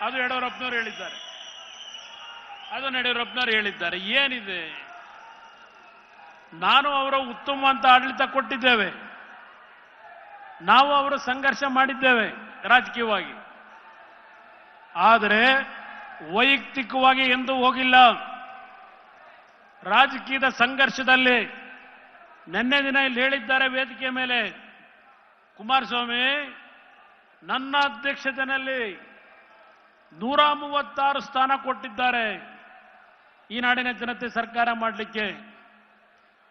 Speaker 4: ಅದು ಯಡಿಯೂರಪ್ಪನವರು ಹೇಳಿದ್ದಾರೆ. ಯಡಿಯೂರಪ್ಪನವರು ಹೇಳಿದ್ದಾರೆ. ಏನಿದೆ, ನಾನು ಅವರ ಉತ್ತಮವಾದ ಆಡಳಿತ ಕೊಟ್ಟಿದ್ದೇವೆ, ನಾವು ಅವರು ಸಂಘರ್ಷ ಮಾಡಿದ್ದೇವೆ ರಾಜಕೀಯವಾಗಿ, ಆದರೆ ವೈಯಕ್ತಿಕವಾಗಿ ಎಂದೂ ಹೋಗಿಲ್ಲ. ರಾಜಕೀಯದ ಸಂಘರ್ಷದಲ್ಲಿ ನಿನ್ನೆ ದಿನ ಇಲ್ಲಿ ಹೇಳಿದ್ದಾರೆ ವೇದಿಕೆ ಮೇಲೆ, ಕುಮಾರಸ್ವಾಮಿ ನನ್ನ ಅಧ್ಯಕ್ಷತೆಯಲ್ಲಿ 136 ಸ್ಥಾನ ಕೊಟ್ಟಿದ್ದಾರೆ ಈ ನಾಡಿನ ಜನತೆ ಸರ್ಕಾರ ಮಾಡಲಿಕ್ಕೆ.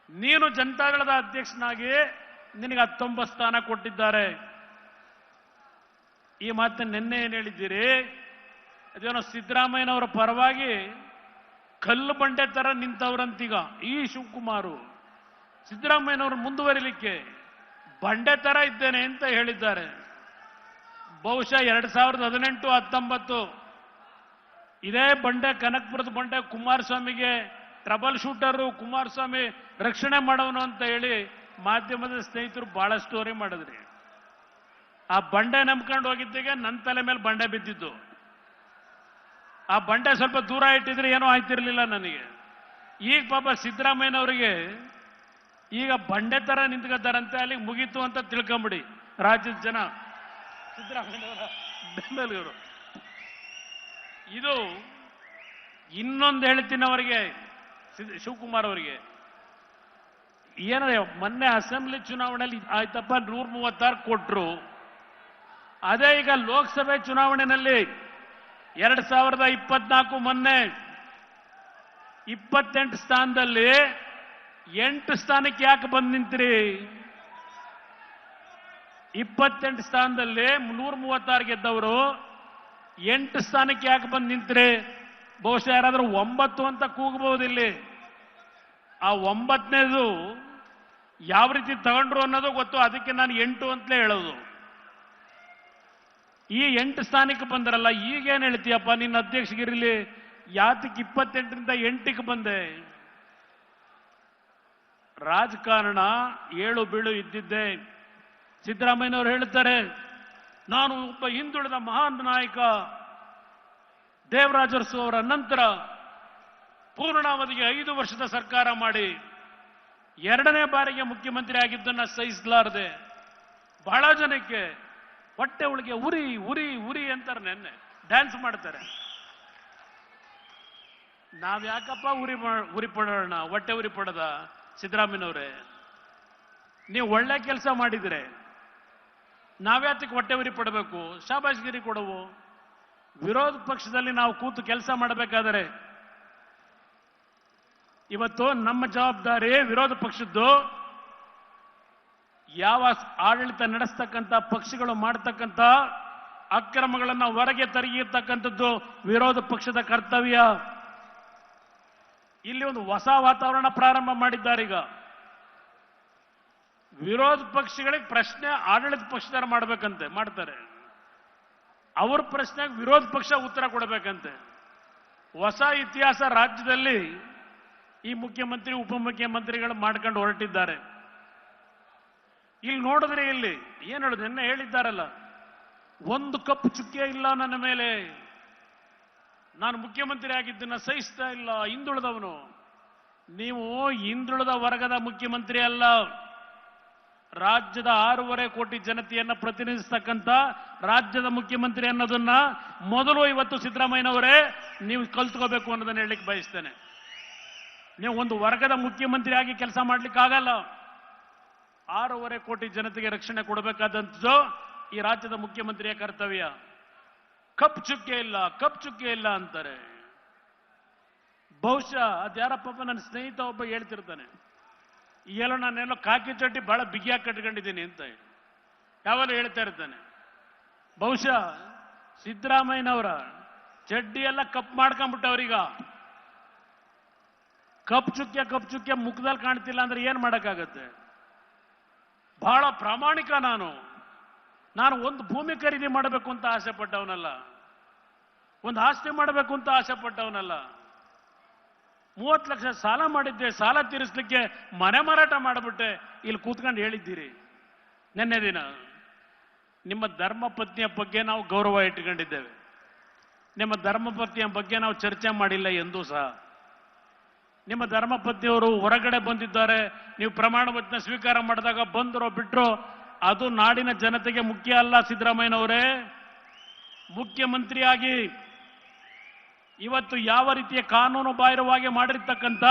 Speaker 4: ನೀನು ಜನತಾದಳದ ಅಧ್ಯಕ್ಷನಾಗಿ ನಿನಗೆ 19 ಸ್ಥಾನ ಕೊಟ್ಟಿದ್ದಾರೆ. ಈ ಮಾತನ್ನು ನಿನ್ನೆ ಏನು ಹೇಳಿದ್ದೀರಿ? ಅದೇನೋ ಸಿದ್ದರಾಮಯ್ಯನವರ ಪರವಾಗಿ ಕಲ್ಲು ಬಂಡೆ ತರ ನಿಂತವ್ರಂತೀಗ ಈ ಶಿವಕುಮಾರು ಸಿದ್ದರಾಮಯ್ಯನವರು ಮುಂದುವರಿಲಿಕ್ಕೆ ಬಂಡೆ ತರ ಇದ್ದೇನೆ ಅಂತ ಹೇಳಿದ್ದಾರೆ. ಬಹುಶಃ 2018-19 ಇದೇ ಬಂಡೆ, ಕನಕಪುರದ ಬಂಡೆ ಕುಮಾರಸ್ವಾಮಿಗೆ ಟ್ರಬಲ್ ಶೂಟರು, ಕುಮಾರಸ್ವಾಮಿ ರಕ್ಷಣೆ ಮಾಡೋನು ಅಂತ ಹೇಳಿ ಮಾಧ್ಯಮದ ಸ್ನೇಹಿತರು ಬಹಳ ಸ್ಟೋರಿ ಮಾಡಿದ್ರಿ. ಆ ಬಂಡೆ ನಂಬ್ಕೊಂಡು ಹೋಗಿದ್ದಿಗೆ ನನ್ನ ತಲೆ ಮೇಲೆ ಬಂಡೆ ಬಿದ್ದಿದ್ದು. ಆ ಬಂಡೆ ಸ್ವಲ್ಪ ದೂರ ಇಟ್ಟಿದ್ರೆ ಏನೂ ಆಯ್ತಿರ್ಲಿಲ್ಲ ನನಗೆ. ಈಗ ಪಾಪ ಸಿದ್ದರಾಮಯ್ಯನವರಿಗೆ ಈಗ ಬಂಡೆ ತರ ನಿಂತ್ಕೊತಾರಂತೆ, ಅಲ್ಲಿಗೆ ಮುಗೀತು ಅಂತ ತಿಳ್ಕೊಂಬಿಡಿ ರಾಜ್ಯದ ಜನ ಸಿದ್ದರಾಮಯ್ಯನವರ ಬೆಂಬಲಿಗರು. ಇದು ಇನ್ನೊಂದು ಹೇಳ್ತೀನಿ ಅವರಿಗೆ, ಶಿವಕುಮಾರ್ ಅವರಿಗೆ, ಏನಾದ್ರೆ ಮೊನ್ನೆ ಅಸೆಂಬ್ಲಿ ಚುನಾವಣೆಯಲ್ಲಿ ಆಯ್ತಪ್ಪ 136 ಕೊಟ್ರು. ಅದೇ ಈಗ ಲೋಕಸಭೆ ಚುನಾವಣೆಯಲ್ಲಿ 2024 ಮೊನ್ನೆ 28 ಸ್ಥಾನದಲ್ಲಿ 8 ಸ್ಥಾನಕ್ಕೆ ಯಾಕೆ ಬಂದು ನಿಂತ್ರಿ? 28 ಸ್ಥಾನದಲ್ಲಿ 136 ಗೆದ್ದವರು 8 ಸ್ಥಾನಕ್ಕೆ ಯಾಕೆ ಬಂದು ನಿಂತ್ರಿ? ಬಹುಶಃ ಯಾರಾದ್ರೂ 9 ಅಂತ ಕೂಗಬಹುದು ಇಲ್ಲಿ. ಆ 9ನೇದು ಯಾವ ರೀತಿ ತಗೊಂಡ್ರು ಅನ್ನೋದು ಗೊತ್ತು, ಅದಕ್ಕೆ ನಾನು 8 ಅಂತಲೇ ಹೇಳೋದು. ಈ 8 ಸ್ಥಾನಕ್ಕೆ ಬಂದ್ರಲ್ಲ, ಈಗೇನು ಹೇಳ್ತೀಯಪ್ಪ ನಿನ್ನ ಅಧ್ಯಕ್ಷಗಿರಲಿ? ಯಾತಕ್ಕೆ 28ರಿಂದ 8ಕ್ಕೆ ಬಂದೆ? ರಾಜಕಾರಣ ಏಳು ಬೀಳು ಇದ್ದಿದ್ದೆ. ಸಿದ್ದರಾಮಯ್ಯನವರು ಹೇಳ್ತಾರೆ, ನಾನು ಒಬ್ಬ ಹಿಂದುಳಿದ ಮಹಾನ್ ನಾಯಕ, ದೇವರಾಜ ಅರಸು ಅವರ ನಂತರ ಪೂರ್ಣಾವಧಿಗೆ 5 ವರ್ಷದ ಸರ್ಕಾರ ಮಾಡಿ 2ನೇ ಬಾರಿಗೆ ಮುಖ್ಯಮಂತ್ರಿ ಆಗಿದ್ದನ್ನ ಸಹಿಸಲಾರದೆ ಬಹಳ ಜನಕ್ಕೆ ಹೊಟ್ಟೆ ಒಳಗೆ ಉರಿ ಉರಿ ಉರಿ ಅಂತಾರೆ, ನೆನ್ನೆ ಡ್ಯಾನ್ಸ್ ಮಾಡ್ತಾರೆ. ನಾವ್ ಯಾಕಪ್ಪ ಉರಿ ಪಡೋಣ, ಹೊಟ್ಟೆ ಉರಿ ಪಡದ? ಸಿದ್ದರಾಮಯ್ಯನವರೇ, ನೀವು ಒಳ್ಳೆ ಕೆಲಸ ಮಾಡಿದ್ರೆ ನಾವ್ಯಾತಕ್ಕೆ ಹೊಟ್ಟೆ ಉರಿ ಪಡಬೇಕು? ಶಾಬಾಷ್ಗಿರಿ ಕೊಡವು. ವಿರೋಧ ಪಕ್ಷದಲ್ಲಿ ನಾವು ಕೂತು ಕೆಲಸ ಮಾಡಬೇಕಾದರೆ ಇವತ್ತು ನಮ್ಮ ಜವಾಬ್ದಾರಿ ವಿರೋಧ ಪಕ್ಷದ್ದು. ಯಾವ ಆಡಳಿತ ನಡೆಸ್ತಕ್ಕಂಥ ಪಕ್ಷಗಳು ಮಾಡ್ತಕ್ಕಂಥ ಅಕ್ರಮಗಳನ್ನು ಹೊರಗೆ ತರಗಿರ್ತಕ್ಕಂಥದ್ದು ವಿರೋಧ ಪಕ್ಷದ ಕರ್ತವ್ಯ. ಇಲ್ಲಿ ಒಂದು ಹೊಸ ವಾತಾವರಣ ಪ್ರಾರಂಭ ಮಾಡಿದ್ದಾರೆ. ಈಗ ವಿರೋಧ ಪಕ್ಷಗಳಿಗೆ ಪ್ರಶ್ನೆ ಆಡಳಿತ ಪಕ್ಷದವರು ಮಾಡ್ಬೇಕಂತೆ, ಮಾಡ್ತಾರೆ. ಅವ್ರ ಪ್ರಶ್ನೆಗೆ ವಿರೋಧ ಪಕ್ಷ ಉತ್ತರ ಕೊಡಬೇಕಂತೆ. ಹೊಸ ಇತಿಹಾಸ ರಾಜ್ಯದಲ್ಲಿ ಈ ಮುಖ್ಯಮಂತ್ರಿ ಉಪಮುಖ್ಯಮಂತ್ರಿಗಳು ಮಾಡ್ಕೊಂಡು ಹೊರಟಿದ್ದಾರೆ. ಇಲ್ಲಿ ನೋಡಿದ್ರೆ ಇಲ್ಲಿ ಏನ್ ಹೇಳುದು, ನಿನ್ನೆ ಹೇಳಿದ್ದಾರಲ್ಲ, ಒಂದು ಕಪ್ಪು ಚುಕ್ಕೆ ಇಲ್ಲ ನನ್ನ ಮೇಲೆ, ನಾನು ಮುಖ್ಯಮಂತ್ರಿ ಆಗಿದ್ದನ್ನ ಸಹಿಸ್ತಾ ಇಲ್ಲ, ಹಿಂದುಳಿದವನು. ನೀವು ಹಿಂದುಳಿದ ವರ್ಗದ ಮುಖ್ಯಮಂತ್ರಿ ಅಲ್ಲ, ರಾಜ್ಯದ 6.5 ಕೋಟಿ ಜನತೆಯನ್ನ ಪ್ರತಿನಿಧಿಸ್ತಕ್ಕಂಥ ರಾಜ್ಯದ ಮುಖ್ಯಮಂತ್ರಿ ಅನ್ನೋದನ್ನ ಮೊದಲು ಇವತ್ತು ಸಿದ್ದರಾಮಯ್ಯನವರೇ ನೀವು ಕಲ್ತ್ಕೋಬೇಕು ಅನ್ನೋದನ್ನ ಹೇಳಲಿಕ್ಕೆ ಬಯಸ್ತೇನೆ. ನೀವು ಒಂದು ವರ್ಗದ ಮುಖ್ಯಮಂತ್ರಿ ಆಗಿ ಕೆಲಸ ಮಾಡ್ಲಿಕ್ಕಾಗಲ್ಲ. 6.5 ಕೋಟಿ ಜನತೆಗೆ ರಕ್ಷಣೆ ಕೊಡಬೇಕಾದಂಥದ್ದು ಈ ರಾಜ್ಯದ ಮುಖ್ಯಮಂತ್ರಿಯ ಕರ್ತವ್ಯ. ಕಪ್ ಚುಕ್ಕೆ ಇಲ್ಲ, ಕಪ್ ಚುಕ್ಕೆ ಇಲ್ಲ ಅಂತಾರೆ. ಬಹುಶಃ ಅದ್ಯಾರಪ್ಪ ನನ್ನ ಸ್ನೇಹಿತ ಒಬ್ಬ ಹೇಳ್ತಿರ್ತಾನೆ, ಈಗೆಲ್ಲ ನಾನೆಲ್ಲೋ ಕಾಕಿ ಚಡ್ಡಿ ಬಹಳ ಬಿಗಿಯಾಗಿ ಕಟ್ಕೊಂಡಿದ್ದೀನಿ ಅಂತ ಯಾವಾಗಲೂ ಹೇಳ್ತಾ ಇರ್ತಾನೆ. ಬಹುಶಃ ಸಿದ್ದರಾಮಯ್ಯನವರ ಚಡ್ಡಿ ಎಲ್ಲ ಕಪ್ ಮಾಡ್ಕೊಂಡ್ಬಿಟ್ಟವ್ರೀಗ. ಕಪ್ ಚುಕ್ಕೆ ಮುಖದಲ್ಲಿ ಕಾಣ್ತಿಲ್ಲ ಅಂದ್ರೆ ಏನ್ ಮಾಡಕ್ಕಾಗತ್ತೆ? ಬಹಳ ಪ್ರಾಮಾಣಿಕ ನಾನು ಒಂದು ಭೂಮಿ ಖರೀದಿ ಮಾಡಬೇಕು ಅಂತ ಆಸೆ ಪಟ್ಟವನಲ್ಲ, ಒಂದು ಆಸ್ತಿ ಮಾಡಬೇಕು ಅಂತ ಆಸೆ ಪಟ್ಟವನಲ್ಲ. 30 ಲಕ್ಷ ಸಾಲ ಮಾಡಿದ್ದೆ, ಸಾಲ ತೀರಿಸಲಿಕ್ಕೆ ಮನೆ ಮಾರಾಟ ಮಾಡಿಬಿಟ್ಟೆ. ಇಲ್ಲಿ ಕೂತ್ಕೊಂಡು ಹೇಳಿದ್ದೀರಿ ನಿನ್ನೆ ದಿನ. ನಿಮ್ಮ ಧರ್ಮಪತ್ನಿಯ ಬಗ್ಗೆ ನಾವು ಗೌರವ ಇಟ್ಟುಕೊಂಡಿದ್ದೇವೆ, ನಿಮ್ಮ ಧರ್ಮಪತ್ನಿಯ ಬಗ್ಗೆ ನಾವು ಚರ್ಚೆ ಮಾಡಿಲ್ಲ ಎಂದೂ ಸಹ. ನಿಮ್ಮ ಧರ್ಮಪತ್ನಿಯವರು ಹೊರಗಡೆ ಬಂದಿದ್ದಾರೆ, ನೀವು ಪ್ರಮಾಣ ವಚನ ಸ್ವೀಕಾರ ಮಾಡಿದಾಗ ಬಂದರೋ ಬಿಟ್ರೋ ಅದು ನಾಡಿನ ಜನತೆಗೆ ಮುಖ್ಯ ಅಲ್ಲ. ಸಿದ್ದರಾಮಯ್ಯನವರೇ, ಮುಖ್ಯಮಂತ್ರಿಯಾಗಿ ಇವತ್ತು ಯಾವ ರೀತಿಯ ಕಾನೂನು ಬಾಹಿರವಾಗಿ ಮಾಡಿರ್ತಕ್ಕಂಥ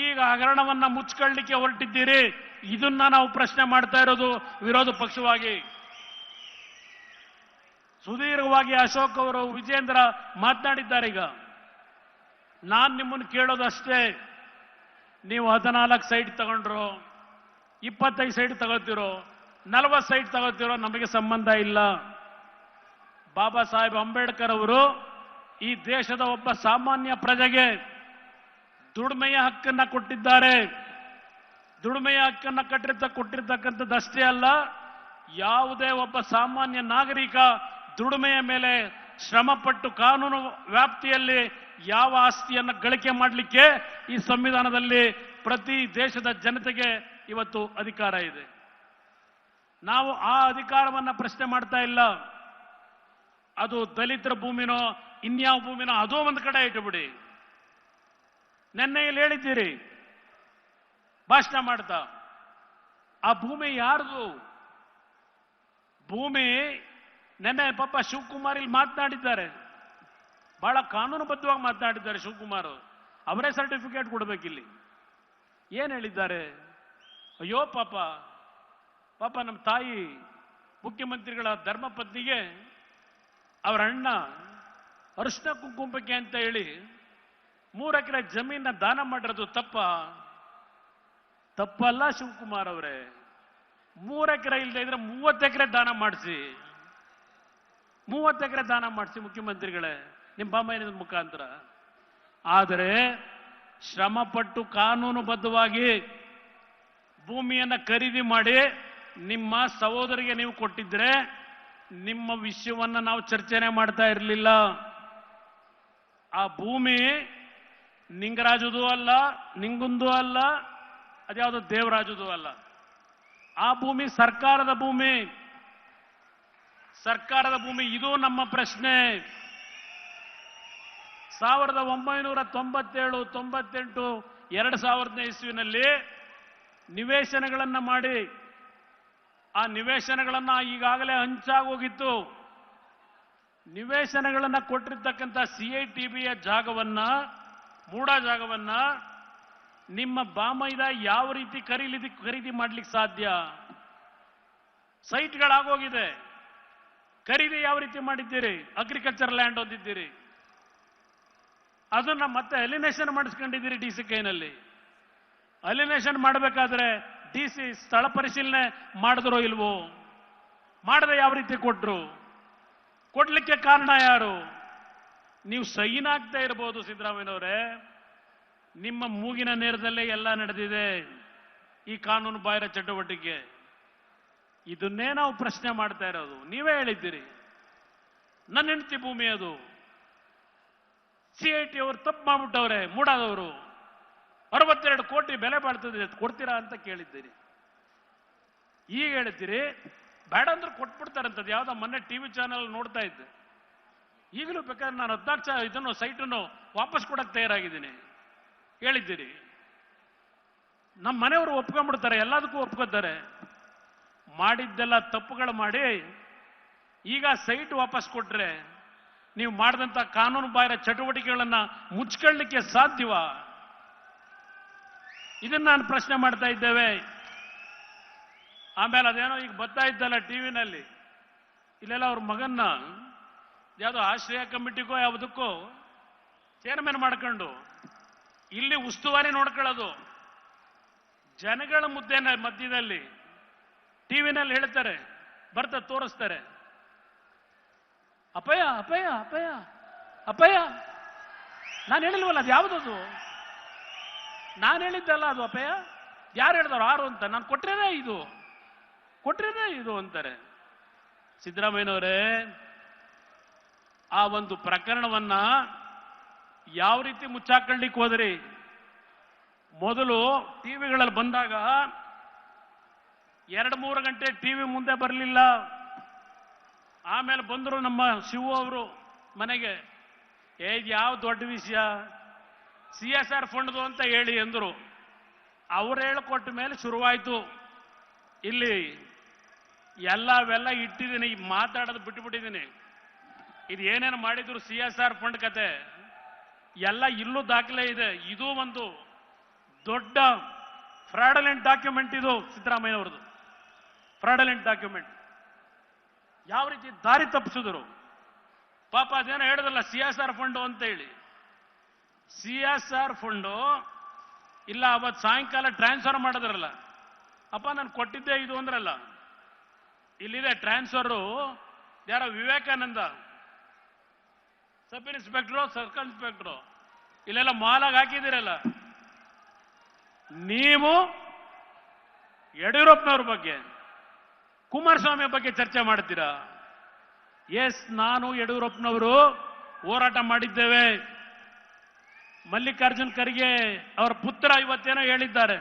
Speaker 4: ಈಗ ಹಗರಣವನ್ನ ಮುಚ್ಕೊಳ್ಳಿಕ್ಕೆ ಹೊರಟಿದ್ದೀರಿ, ಇದನ್ನ ನಾವು ಪ್ರಶ್ನೆ ಮಾಡ್ತಾ ಇರೋದು ವಿರೋಧ ಪಕ್ಷವಾಗಿ. ಸುದೀರ್ಘವಾಗಿ ಅಶೋಕ್ ಅವರು, ವಿಜೇಂದ್ರ ಮಾತನಾಡಿದ್ದಾರೆ. ಈಗ ನಾನು ನಿಮ್ಮನ್ನು ಕೇಳೋದಷ್ಟೇ, ನೀವು 14 ಸೈಟ್ ತಗೊಂಡ್ರು, 25 ಸೈಟ್ ತಗೋತಿರೋ, 40 ಸೈಟ್ ತಗೋತಿರೋ ನಮಗೆ ಸಂಬಂಧ ಇಲ್ಲ. ಬಾಬಾ ಸಾಹೇಬ್ ಅಂಬೇಡ್ಕರ್ ಅವರು ಈ ದೇಶದ ಒಬ್ಬ ಸಾಮಾನ್ಯ ಪ್ರಜೆಗೆ ದುಡಿಮೆಯ ಹಕ್ಕನ್ನ ಕೊಟ್ಟಿದ್ದಾರೆ. ದುಡಿಮೆಯ ಹಕ್ಕನ್ನ ಕೊಟ್ಟಿರ್ತಕ್ಕಂಥದ್ದಷ್ಟೇ ಅಲ್ಲ, ಯಾವುದೇ ಒಬ್ಬ ಸಾಮಾನ್ಯ ನಾಗರಿಕ ದುಡಿಮೆಯ ಮೇಲೆ ಶ್ರಮಪಟ್ಟು ಕಾನೂನು ವ್ಯಾಪ್ತಿಯಲ್ಲಿ ಯಾವ ಆಸ್ತಿಯನ್ನು ಗಳಿಕೆ ಮಾಡಲಿಕ್ಕೆ ಈ ಸಂವಿಧಾನದಲ್ಲಿ ಪ್ರತಿ ದೇಶದ ಜನತೆಗೆ ಇವತ್ತು ಅಧಿಕಾರ ಇದೆ. ನಾವು ಆ ಅಧಿಕಾರವನ್ನ ಪ್ರಶ್ನೆ ಮಾಡ್ತಾ ಇಲ್ಲ. ಅದು ದಲಿತರ ಭೂಮಿನೋ ಇನ್ಯಾವ ಭೂಮಿನೋ ಅದೋ ಒಂದು ಕಡೆ ಇಟ್ಟುಬಿಡಿ. ನೆನ್ನೆ ಇಲ್ಲಿ ಹೇಳಿದ್ದೀರಿ ಭಾಷಣ ಮಾಡ್ತಾ, ಆ ಭೂಮಿ ಯಾರ್ದು? ಭೂಮಿ ನೆನ್ನೆ ಪಾಪ ಶಿವಕುಮಾರ್ ಇಲ್ಲಿ ಮಾತನಾಡಿದ್ದಾರೆ, ಬಹಳ ಕಾನೂನುಬದ್ಧವಾಗಿ ಮಾತನಾಡಿದ್ದಾರೆ ಶಿವಕುಮಾರ್. ಅವರೇ ಸರ್ಟಿಫಿಕೇಟ್ ಕೊಡಬೇಕಿಲ್ಲಿ. ಏನ್ ಹೇಳಿದ್ದಾರೆ? ಅಯ್ಯೋ ಪಾಪ ನಮ್ಮ ತಾಯಿ ಮುಖ್ಯಮಂತ್ರಿಗಳ ಧರ್ಮಪತ್ನಿಗೆ ಅವರ ಅಣ್ಣ ಅರಿಶಿನ ಕುಂಕುಮಕ್ಕೆ ಅಂತ ಹೇಳಿ 3 ಎಕರೆ ಜಮೀನ ದಾನ ಮಾಡಿರೋದು ತಪ್ಪಲ್ಲ ಶಿವಕುಮಾರ್ ಅವರೇ. 3 ಎಕರೆ ಇಲ್ಲದೆ ಇದ್ರೆ 30 ಎಕರೆ ದಾನ ಮಾಡಿಸಿ, 30 ಎಕರೆ ದಾನ ಮಾಡಿಸಿ ಮುಖ್ಯಮಂತ್ರಿಗಳೇ ನಿಮ್ಮ ಬಾಮಯ್ಯನ ಮುಖಾಂತರ. ಆದರೆ ಶ್ರಮಪಟ್ಟು ಕಾನೂನುಬದ್ಧವಾಗಿ ಭೂಮಿಯನ್ನು ಖರೀದಿ ಮಾಡಿ ನಿಮ್ಮ ಸಹೋದರಿಗೆ ನೀವು ಕೊಟ್ಟಿದ್ರೆ ನಿಮ್ಮ ವಿಷಯವನ್ನ ನಾವು ಚರ್ಚೆನೆ ಮಾಡ್ತಾ ಇರಲಿಲ್ಲ. ಆ ಭೂಮಿ ನಿಂಗರಾಜುದು ಅಲ್ಲ, ನಿಂಗುಂದು ಅಲ್ಲ, ಅದ್ಯಾವುದೋ ದೇವರಾಜುದು ಅಲ್ಲ. ಆ ಭೂಮಿ ಸರ್ಕಾರದ ಭೂಮಿ. ಇದು ನಮ್ಮ ಪ್ರಶ್ನೆ. 1997, 98, 2000ನೇ ಇಸ್ವಿನಲ್ಲಿ ನಿವೇಶನಗಳನ್ನ ಮಾಡಿ, ಆ ನಿವೇಶನಗಳನ್ನ ಈಗಾಗಲೇ ಹಂಚಾಗೋಗಿತ್ತು. ನಿವೇಶನಗಳನ್ನ ಕೊಟ್ಟಿರ್ತಕ್ಕಂಥ CITBಯ ಜಾಗವನ್ನ, ಮೂಡ ಜಾಗವನ್ನ ನಿಮ್ಮ ಬಾಮೈದ ಯಾವ ರೀತಿ ಖರೀದಿ ಮಾಡ್ಲಿಕ್ಕೆ ಸಾಧ್ಯ? ಸೈಟ್ಗಳಾಗೋಗಿದೆ. ಖರೀದಿ ಯಾವ ರೀತಿ ಮಾಡಿದ್ದೀರಿ? ಅಗ್ರಿಕಲ್ಚರ್ ಲ್ಯಾಂಡ್ ಹೊಂದಿದ್ದೀರಿ, ಅದನ್ನ ಮತ್ತೆ ಅಲಿನೇಷನ್ ಮಾಡಿಸ್ಕೊಂಡಿದ್ದೀರಿ DC ಕೈನಲ್ಲಿ. ಅಲಿನೇಷನ್ ಮಾಡಬೇಕಾದ್ರೆ DC ಸ್ಥಳ ಪರಿಶೀಲನೆ ಮಾಡಿದ್ರೋ ಇಲ್ವೋ? ಮಾಡದೆ ಯಾವ ರೀತಿ ಕೊಟ್ರು? ಕೊಡ್ಲಿಕ್ಕೆ ಕಾರಣ ಯಾರು? ನೀವು ಸೈನ್ ಆಗ್ತಾ ಇರಬಹುದು ಸಿದ್ದರಾಮಯ್ಯನವರೇ, ನಿಮ್ಮ ಮೂಗಿನ ನೇರದಲ್ಲೇ ಎಲ್ಲ ನಡೆದಿದೆ ಈ ಕಾನೂನು ಬಾಹಿರ ಚಟುವಟಿಕೆ. ಇದನ್ನೇ ನಾವು ಪ್ರಶ್ನೆ ಮಾಡ್ತಾ ಇರೋದು. ನೀವೇ ಹೇಳಿದ್ದೀರಿ ನನ್ನ ಹೆಂಡತಿ ಭೂಮಿ ಅದು. CIT ಅವರು ತಪ್ಪು ಮಾಡ್ಬಿಟ್ಟವ್ರೆ, ಮೂಡಾದವರು 62 ಕೋಟಿ ಬೆಲೆ ಬಾಳ್ತದೆ, ಕೊಡ್ತೀರಾ ಅಂತ ಕೇಳಿದ್ದೀರಿ. ಈಗ ಹೇಳ್ತೀರಿ ಬೇಡ ಅಂದ್ರೆ ಕೊಟ್ಬಿಡ್ತಾರಂತದ್ದು. ಯಾವ್ದೋ ಮೊನ್ನೆ TV ಚಾನೆಲ್ ನೋಡ್ತಾ ಇದ್ದೆ. ಈಗಲೂ ಬೇಕಾದ್ರೆ ನಾನು 14 ಇದನ್ನು ಸೈಟನ್ನು ವಾಪಸ್ ಕೊಡಕ್ಕೆ ತಯಾರಾಗಿದ್ದೀನಿ ಹೇಳಿದ್ದೀರಿ. ನಮ್ಮ ಮನೆಯವರು ಒಪ್ಕೊಂಡ್ಬಿಡ್ತಾರೆ, ಎಲ್ಲದಕ್ಕೂ ಒಪ್ಕೋತಾರೆ. ಮಾಡಿದ್ದೆಲ್ಲ ತಪ್ಪುಗಳು ಮಾಡಿ ಈಗ ಸೈಟ್ ವಾಪಸ್ ಕೊಟ್ರೆ ನೀವು ಮಾಡಿದಂತ ಕಾನೂನು ಬಾಹಿರ ಚಟುವಟಿಕೆಗಳನ್ನ ಮುಚ್ಕೊಳ್ಳಿಕ್ಕೆ ಸಾಧ್ಯವಾ? ಇದನ್ನ ನಾನು ಪ್ರಶ್ನೆ ಮಾಡ್ತಾ ಇದ್ದೇವೆ. ಆಮೇಲೆ ಅದೇನೋ ಈಗ ಬರ್ತಾ ಇದ್ದಲ್ಲ ಟಿವಿನಲ್ಲಿ, ಇಲ್ಲೆಲ್ಲ ಅವ್ರ ಮಗನ್ನ ಯಾವುದೋ ಆಶ್ರಯ ಕಮಿಟಿಗೋ ಯಾವುದಕ್ಕೋ ಚೇರ್ಮನ್ ಮಾಡ್ಕೊಂಡು ಇಲ್ಲಿ ಉಸ್ತುವಾರಿ ನೋಡ್ಕೊಳ್ಳೋದು. ಜನಗಳ ಮಧ್ಯದಲ್ಲಿ ಟಿವಿನಲ್ಲಿ ಹೇಳ್ತಾರೆ, ಬರ್ತಾ ತೋರಿಸ್ತಾರೆ, ಅಪಯ ಅಪಯ ಅಪಯ ಅಪಯ. ನಾನು ಹೇಳಿಲ್ವಲ್ಲ, ಅದು ಯಾವುದದು? ನಾನು ಹೇಳಿದ್ದಲ್ಲ ಅದು ಅಪಯ. ಯಾರು ಹೇಳಿದವರು? ಆರು ಅಂತ. ನಾನು ಕೊಟ್ರೇನೇ ಇದು ಅಂತಾರೆ. ಸಿದ್ದರಾಮಯ್ಯನವರೇ, ಆ ಒಂದು ಪ್ರಕರಣವನ್ನ ಯಾವ ರೀತಿ ಮುಚ್ಚಾಕೊಳ್ಳಿಕ್ಕೆ ಹೋದ್ರಿ? ಮೊದಲು ಟಿವಿಗಳಲ್ಲಿ ಬಂದಾಗ 2-3 ಗಂಟೆ ಟಿವಿ ಮುಂದೆ ಬರಲಿಲ್ಲ. ಆಮೇಲೆ ಬಂದರು ನಮ್ಮ ಶಿವು ಅವರು ಮನೆಗೆ. ಯಾವ ದೊಡ್ಡ ವಿಷಯ, CSR ಫಂಡ್ದು ಅಂತ ಹೇಳಿ ಅಂದರು. ಅವ್ರು ಹೇಳಿಕೊಟ್ಟ ಮೇಲೆ ಶುರುವಾಯಿತು. ಇಲ್ಲಿ ಎಲ್ಲವೆಲ್ಲ ಇಟ್ಟಿದ್ದೀನಿ, ಮಾತಾಡೋದು ಬಿಟ್ಟುಬಿಟ್ಟಿದ್ದೀನಿ. ಇದು ಏನೇನು ಮಾಡಿದ್ರು CSR ಫಂಡ್ ಕತೆ ಎಲ್ಲ ಇಲ್ಲೂ ದಾಖಲೆ ಇದೆ. ಇದು ಒಂದು ದೊಡ್ಡ ಫ್ರಾಡಲೆಂಟ್ ಡಾಕ್ಯುಮೆಂಟ್. ಇದು ಸಿದ್ದರಾಮಯ್ಯನವ್ರದ್ದು ಫ್ರಾಡಲೆಂಟ್ ಡಾಕ್ಯುಮೆಂಟ್. ಯಾವ ರೀತಿ ದಾರಿ ತಪ್ಪಿಸಿದ್ರು ಪಾಪ. ಅದೇನೋ ಹೇಳಿದ್ರಲ್ಲ CSR ಫಂಡು ಅಂತ ಹೇಳಿ. CSR ಫಂಡು ಇಲ್ಲ, ಅವತ್ತು ಸಾಯಂಕಾಲ ಟ್ರಾನ್ಸ್ಫರ್ ಮಾಡಿದ್ರಲ್ಲ, ಅಪ್ಪ ನಾನು ಕೊಟ್ಟಿದ್ದೆ ಇದು ಅಂದ್ರಲ್ಲ. ಇಲ್ಲಿದೆ ಟ್ರಾನ್ಸ್ಫರು. ಯಾರೋ Vivekananda sub inspector, circle inspector, ಇಲ್ಲೆಲ್ಲ ಮಾಲಾಗಿ ಹಾಕಿದಿರಲ್ಲ. ನೀವು ಯಡಿಯೂರಪ್ಪನವ್ರ ಬಗ್ಗೆ, ಕುಮಾರಸ್ವಾಮಿ ಬಗ್ಗೆ ಚರ್ಚೆ ಮಾಡ್ತೀರಾ? ಎಸ್, ನಾನು ಯಡಿಯೂರಪ್ಪನವರು ಹೋರಾಟ ಮಾಡಿದ್ದೇವೆ. ಮಲ್ಲಿಕಾರ್ಜುನ್ ಖರ್ಗೆ ಅವರ ಪುತ್ರ ಇವತ್ತೇನೋ ಹೇಳಿದ್ದಾರೆ.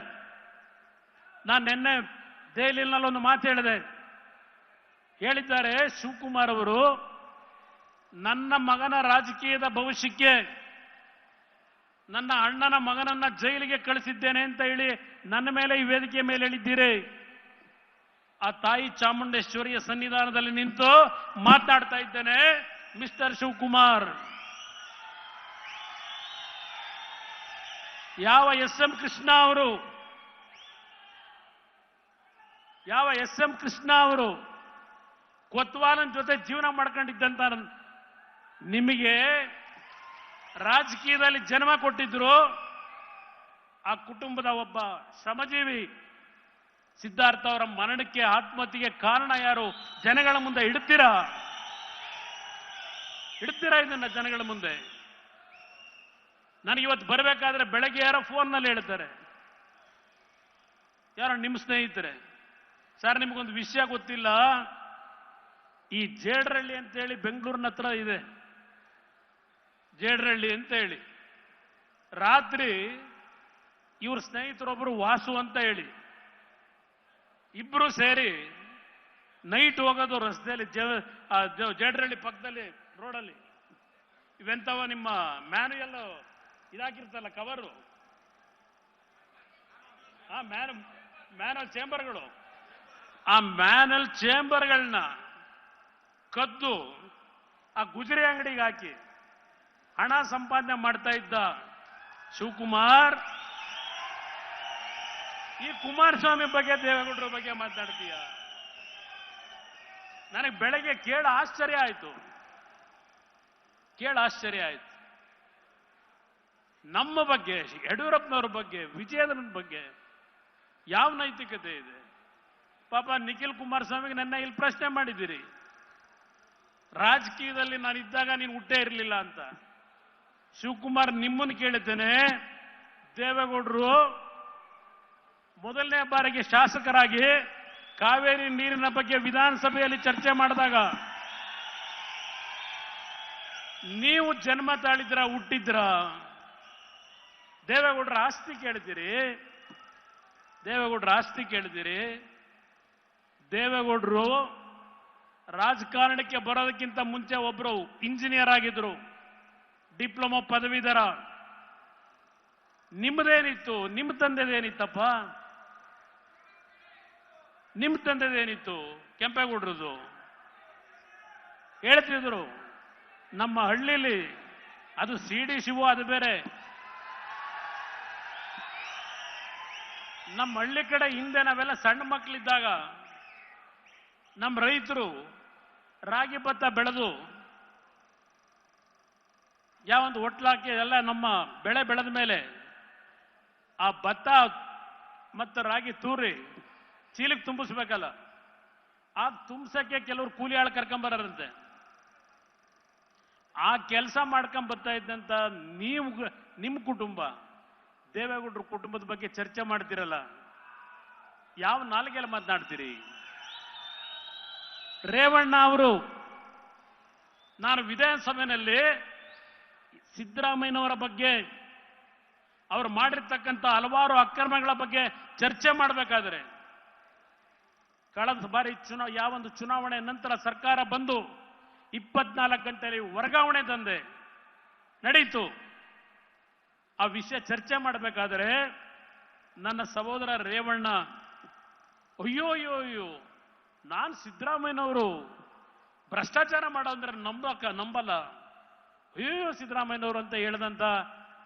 Speaker 4: ನಾನು ನಿನ್ನೆ ದೆಹಲಿಯಲ್ಲಿ ಒಂದು ಮಾತು ಹೇಳಿದ್ದಾರೆ. ಶಿವಕುಮಾರ್ ಅವರು ನನ್ನ ಮಗನ ರಾಜಕೀಯದ ಭವಿಷ್ಯಕ್ಕೆ ನನ್ನ ಅಣ್ಣನ ಮಗನನ್ನ ಜೈಲಿಗೆ ಕಳಿಸಿದ್ದೇನೆ ಅಂತ ಹೇಳಿ ನನ್ನ ಮೇಲೆ ಈ ವೇದಿಕೆ ಮೇಲೆ ಹೇಳಿದ್ದೀರಿ. ಆ ತಾಯಿ ಚಾಮುಂಡೇಶ್ವರಿಯ ಸನ್ನಿಧಾನದಲ್ಲಿ ನಿಂತು ಮಾತನಾಡ್ತಾ ಇದ್ದೇನೆ. ಮಿಸ್ಟರ್ ಶಿವಕುಮಾರ್, ಯಾವ ಎಸ್.ಎಂ. ಕೃಷ್ಣ ಅವರು ಕೊತ್ವಾಲನ್ ಜೊತೆ ಜೀವನ ಮಾಡ್ಕೊಂಡಿದ್ದಂತ ನಿಮಗೆ ರಾಜಕೀಯದಲ್ಲಿ ಜನ್ಮ ಕೊಟ್ಟಿದ್ರು. ಆ ಕುಟುಂಬದ ಒಬ್ಬ ಶ್ರಮಜೀವಿ ಸಿದ್ಧಾರ್ಥ ಅವರ ಮರಣಕ್ಕೆ, ಆತ್ಮಹತ್ಯೆಗೆ ಕಾರಣ ಯಾರು? ಜನಗಳ ಮುಂದೆ ಇಡ್ತೀರಾ ಇದನ್ನ ಜನಗಳ ಮುಂದೆ? ನನಗಿವತ್ತು ಬರಬೇಕಾದ್ರೆ ಬೆಳಗ್ಗೆ ಯಾರೋ ಫೋನ್ನಲ್ಲಿ ಹೇಳ್ತಾರೆ, ಯಾರೋ ನಿಮ್ಮ ಸ್ನೇಹಿತರೆ, ಸರ್ ನಿಮಗೊಂದು ವಿಷಯ ಗೊತ್ತಿಲ್ಲ, ಈ ಜೇಡ್ರಳ್ಳಿ ಅಂತೇಳಿ ಬೆಂಗಳೂರಿನ ಹತ್ರ ಇದೆ, ಜೇಡ್ರಳ್ಳಿ ಅಂತ ಹೇಳಿ, ರಾತ್ರಿ ಇವ್ರ ಸ್ನೇಹಿತರೊಬ್ಬರು ವಾಸು ಅಂತ ಹೇಳಿ ಇಬ್ರು ಸೇರಿ ನೈಟ್ ಹೋಗೋದು ರಸ್ತೆಯಲ್ಲಿ, ಜೇಡ್ರಳ್ಳಿ ಪಕ್ಕದಲ್ಲಿ ರೋಡಲ್ಲಿ. ಇವೆಂತವ ನಿಮ್ಮ ಮ್ಯಾನುಯಲ್ ಇದಾಕಿರ್ತಲ್ಲ ಕವರು, ಆ ಮ್ಯಾನುವಲ್ ಚೇಂಬರ್ಗಳು, ಆ ಮ್ಯಾನುವಲ್ ಚೇಂಬರ್ಗಳನ್ನ ಕದ್ದು ಆ ಗುಜರಿ ಅಂಗಡಿಗೆ ಹಾಕಿ ಹಣ ಸಂಪಾದನೆ ಮಾಡ್ತಾ ಇದ್ದ ಶಿವಕುಮಾರ್, ಈ ಕುಮಾರಸ್ವಾಮಿ ಬಗ್ಗೆ, ದೇವೇಗೌಡರ ಬಗ್ಗೆ ಮಾತನಾಡ್ತೀಯ? ನನಗೆ ಬೆಳಗ್ಗೆ ಕೇಳ ಆಶ್ಚರ್ಯ ಆಯ್ತು. ನಮ್ಮ ಬಗ್ಗೆ, ಯಡಿಯೂರಪ್ಪನವ್ರ ಬಗ್ಗೆ, ವಿಜಯೇಂದ್ರನ ಬಗ್ಗೆ ಯಾವ ನೈತಿಕತೆ ಇದೆ? ಪಾಪ ನಿಖಿಲ್ ಕುಮಾರಸ್ವಾಮಿಗೆ ನನ್ನ ಇಲ್ಲಿ ಪ್ರಶ್ನೆ ಮಾಡಿದ್ದೀರಿ, ರಾಜಕೀಯದಲ್ಲಿ ನಾನಿದ್ದಾಗ ನೀನು ಹುಟ್ಟೇ ಇರಲಿಲ್ಲ ಅಂತ. ಶಿವಕುಮಾರ್, ನಿಮ್ಮನ್ನು ಕೇಳಿದ್ದೇನೆ, ದೇವೇಗೌಡರು ಮೊದಲನೇ ಬಾರಿಗೆ ಶಾಸಕರಾಗಿ ಕಾವೇರಿ ನೀರಿನ ಬಗ್ಗೆ ವಿಧಾನಸಭೆಯಲ್ಲಿ ಚರ್ಚೆ ಮಾಡಿದಾಗ ನೀವು ಜನ್ಮ ತಾಳಿದ್ರ, ಹುಟ್ಟಿದ್ರ? ದೇವೇಗೌಡರ ಆಸ್ತಿ ಕೇಳಿದಿರಿ. ದೇವೇಗೌಡರು ರಾಜಕಾರಣಕ್ಕೆ ಬರೋದಕ್ಕಿಂತ ಮುಂಚೆ ಒಬ್ರು ಇಂಜಿನಿಯರ್ ಆಗಿದ್ರು, ಡಿಪ್ಲೊಮಾ ಪದವೀಧರ. ನಿಮ್ಮದೇನಿತ್ತು? ನಿಮ್ಮ ತಂದೆದೇನಿತ್ತಪ್ಪ? ನಿಮ್ಮ ತಂದೆದೇನಿತ್ತು? ಕೆಂಪೇಗೌಡರದು ಹೇಳ್ತಿದ್ರು. ನಮ್ಮ ಹಳ್ಳಿಲಿ ಅದು CD ಶಿವು, ಅದು ಬೇರೆ. ನಮ್ಮ ಹಳ್ಳಿ ಕಡೆ ಹಿಂದೆ ನಾವೆಲ್ಲ ಸಣ್ಣ ಮಕ್ಕಳಿದ್ದಾಗ ನಮ್ಮ ರೈತರು ರಾಗಿ ಭತ್ತ ಬೆಳೆದು ಯಾವೊಂದು ಒಟ್ಲಾಕಿ ಎಲ್ಲ ನಮ್ಮ ಬೆಳೆ ಬೆಳೆದ ಮೇಲೆ ಆ ಭತ್ತ ಮತ್ತು ರಾಗಿ ತೂರಿ ಚೀಲಿಗೆ ತುಂಬಿಸ್ಬೇಕಲ್ಲ, ಆ ತುಂಬಿಸಕ್ಕೆ ಕೆಲವರು ಕೂಲಿ ಆಳು ಕರ್ಕೊಂಬರಂತೆ. ಆ ಕೆಲಸ ಮಾಡ್ಕೊಂಡ್ ಬರ್ತಾ ಇದ್ದಂತ ನೀವು ನಿಮ್ಮ ಕುಟುಂಬ ದೇವೇಗೌಡರ ಕುಟುಂಬದ ಬಗ್ಗೆ ಚರ್ಚೆ ಮಾಡ್ತಿರಲ್ಲ, ಯಾವ ನಾಲ್ಗೆಲ್ಲ ಮಾತನಾಡ್ತೀರಿ? ರೇವಣ್ಣ ಅವರು ನಾನು ವಿಧಾನಸಭೆಯಲ್ಲಿ ಸಿದ್ದರಾಮಯ್ಯನವರ ಬಗ್ಗೆ ಅವರು ಮಾಡಿರ್ತಕ್ಕಂಥ ಹಲವಾರು ಅಕ್ರಮಗಳ ಬಗ್ಗೆ ಚರ್ಚೆ ಮಾಡಬೇಕಾದ್ರೆ ಕಳೆದ ಬಾರಿ ಯಾವೊಂದು ಚುನಾವಣೆ ನಂತರ ಸರ್ಕಾರ ಬಂದು 24 ಗಂಟೆಯಲ್ಲಿ ವರ್ಗಾವಣೆ ತಂದೆ ನಡೀತು. ಆ ವಿಷಯ ಚರ್ಚೆ ಮಾಡಬೇಕಾದ್ರೆ ನನ್ನ ಸಹೋದರ ರೇವಣ್ಣ ಅಯ್ಯೋ ಅಯ್ಯೋ ಅಯ್ಯೋ ನಾನು ಸಿದ್ದರಾಮಯ್ಯನವರು ಭ್ರಷ್ಟಾಚಾರ ಮಾಡೋದ್ರೆ ನಂಬಲ್ಲ, ಅಯ್ಯೋ ಸಿದ್ದರಾಮಯ್ಯನವರು ಅಂತ ಹೇಳಿದಂತ